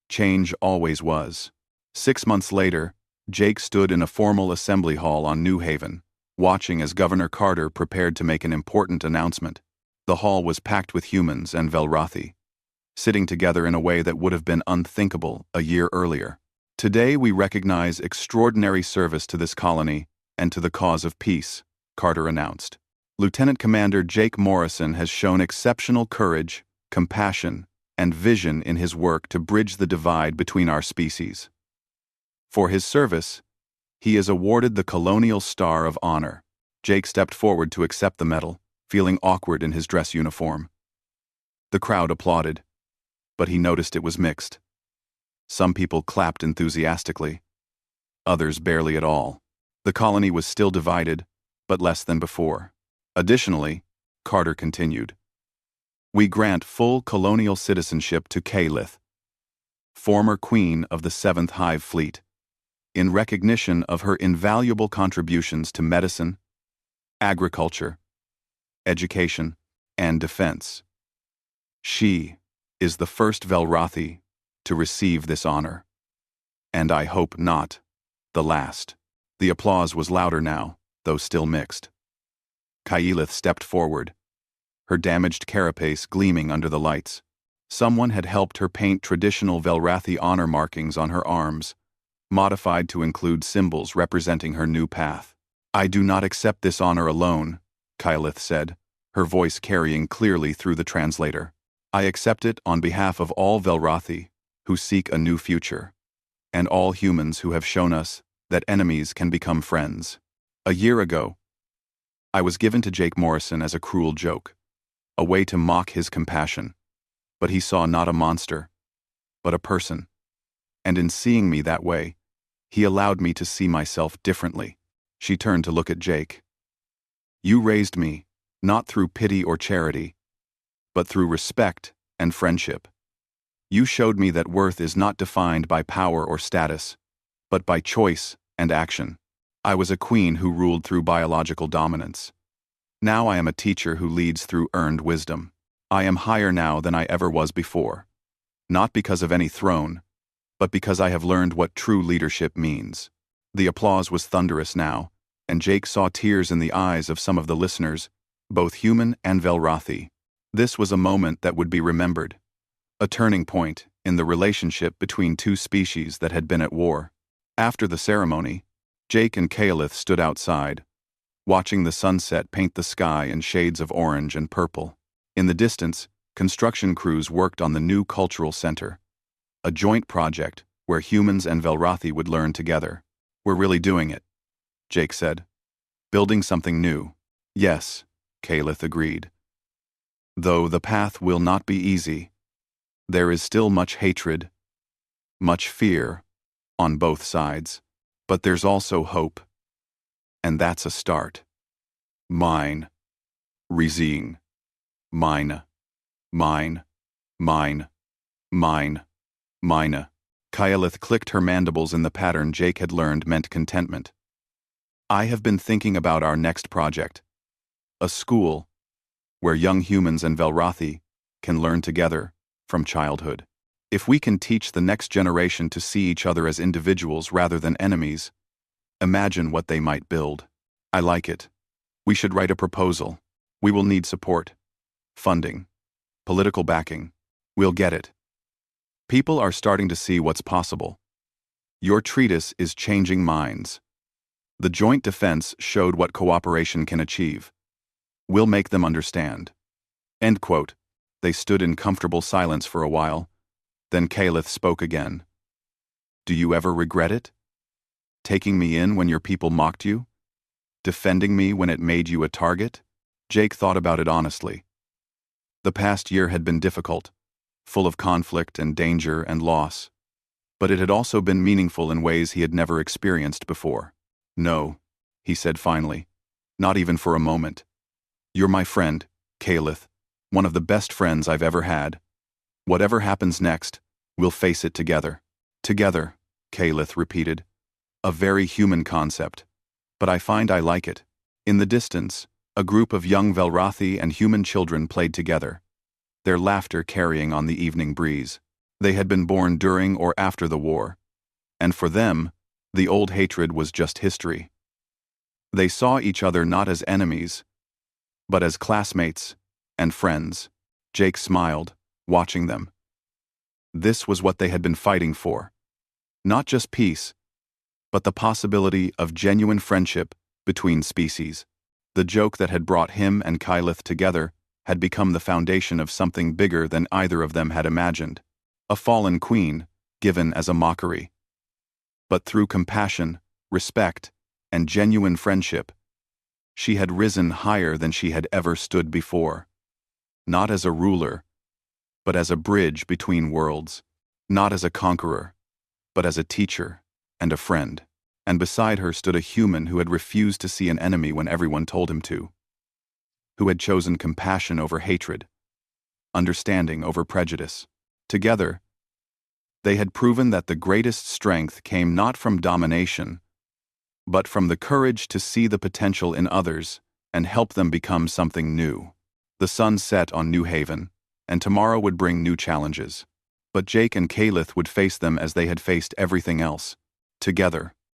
Change always was. 6 months later, Jake stood in a formal assembly hall on New Haven, watching as Governor Carter prepared to make an important announcement. The hall was packed with humans and Velrathi, sitting together in a way that would have been unthinkable a year earlier. Today we recognize extraordinary service to this colony and to the cause of peace, Carter announced. Lieutenant Commander Jake Morrison has shown exceptional courage, compassion, and vision in his work to bridge the divide between our species. For his service, he is awarded the Colonial Star of Honor. Jake stepped forward to accept the medal, feeling awkward in his dress uniform. The crowd applauded, but he noticed it was mixed. Some people clapped enthusiastically, others barely at all. The colony was still divided, but less than before. Additionally, Carter continued, we grant full colonial citizenship to Kalith, former queen of the 7th Hive Fleet, in recognition of her invaluable contributions to medicine, agriculture, education, and defense. She is the first Velrathi to receive this honor, and I hope not the last. The applause was louder now, though still mixed. Kaelith stepped forward, her damaged carapace gleaming under the lights. Someone had helped her paint traditional Velrathi honor markings on her arms, modified to include symbols representing her new path. I do not accept this honor alone, Kaelith said, her voice carrying clearly through the translator. I accept it on behalf of all Velrathi who seek a new future, and all humans who have shown us that enemies can become friends. A year ago, I was given to Jake Morrison as a cruel joke, a way to mock his compassion, but he saw not a monster, but a person, and in seeing me that way, he allowed me to see myself differently. She turned to look at Jake. You raised me, not through pity or charity, but through respect and friendship. You showed me that worth is not defined by power or status, but by choice and action. I was a queen who ruled through biological dominance. Now I am a teacher who leads through earned wisdom. I am higher now than I ever was before, not because of any throne, but because I have learned what true leadership means. The applause was thunderous now, and Jake saw tears in the eyes of some of the listeners, both human and Velrathi. This was a moment that would be remembered, a turning point in the relationship between two species that had been at war. After the ceremony, Jake and Kaelith stood outside, watching the sunset paint the sky in shades of orange and purple. In the distance, construction crews worked on the new cultural center, a joint project where humans and Velrathi would learn together. We're really doing it, Jake said. Building something new. Yes, Kaelith agreed. Though the path will not be easy, there is still much hatred, much fear, on both sides. But there's also hope. And that's a start. Mine. Rezing. Mine. Mine. Mine. Mine. Mine. Kaelith clicked her mandibles in the pattern Jake had learned meant contentment. I have been thinking about our next project. A school where young humans and Velrathi can learn together from childhood. If we can teach the next generation to see each other as individuals rather than enemies, imagine what they might build. I like it. We should write a proposal. We will need support, funding, political backing. We'll get it. People are starting to see what's possible. Your treatise is changing minds. The joint defense showed what cooperation can achieve. We'll make them understand. End quote. They stood in comfortable silence for a while. Then Kaelith spoke again. Do you ever regret it? Taking me in when your people mocked you? Defending me when it made you a target? Jake thought about it honestly. The past year had been difficult, full of conflict and danger and loss, but it had also been meaningful in ways he had never experienced before. No, he said finally, not even for a moment. You're my friend, Kaelith, one of the best friends I've ever had. Whatever happens next, we'll face it together. Together, Kaelith repeated. A very human concept, but I find I like it. In the distance, a group of young Velrathi and human children played together, their laughter carrying on the evening breeze. They had been born during or after the war, And for them, the old hatred was just history. They saw each other not as enemies, but as classmates and friends. Jake smiled, watching them. This was what they had been fighting for. Not just peace, but the possibility of genuine friendship between species. The joke that had brought him and Kylith together had become the foundation of something bigger than either of them had imagined. A fallen queen, given as a mockery. But through compassion, respect, and genuine friendship, she had risen higher than she had ever stood before. Not as a ruler, but as a bridge between worlds. Not as a conqueror, but as a teacher and a friend. And beside her stood a human who had refused to see an enemy when everyone told him to. Who had chosen compassion over hatred, understanding over prejudice. Together, they had proven that the greatest strength came not from domination, but from the courage to see the potential in others and help them become something new. The sun set on New Haven, and tomorrow would bring new challenges. But Jake and Kylith would face them as they had faced everything else, together.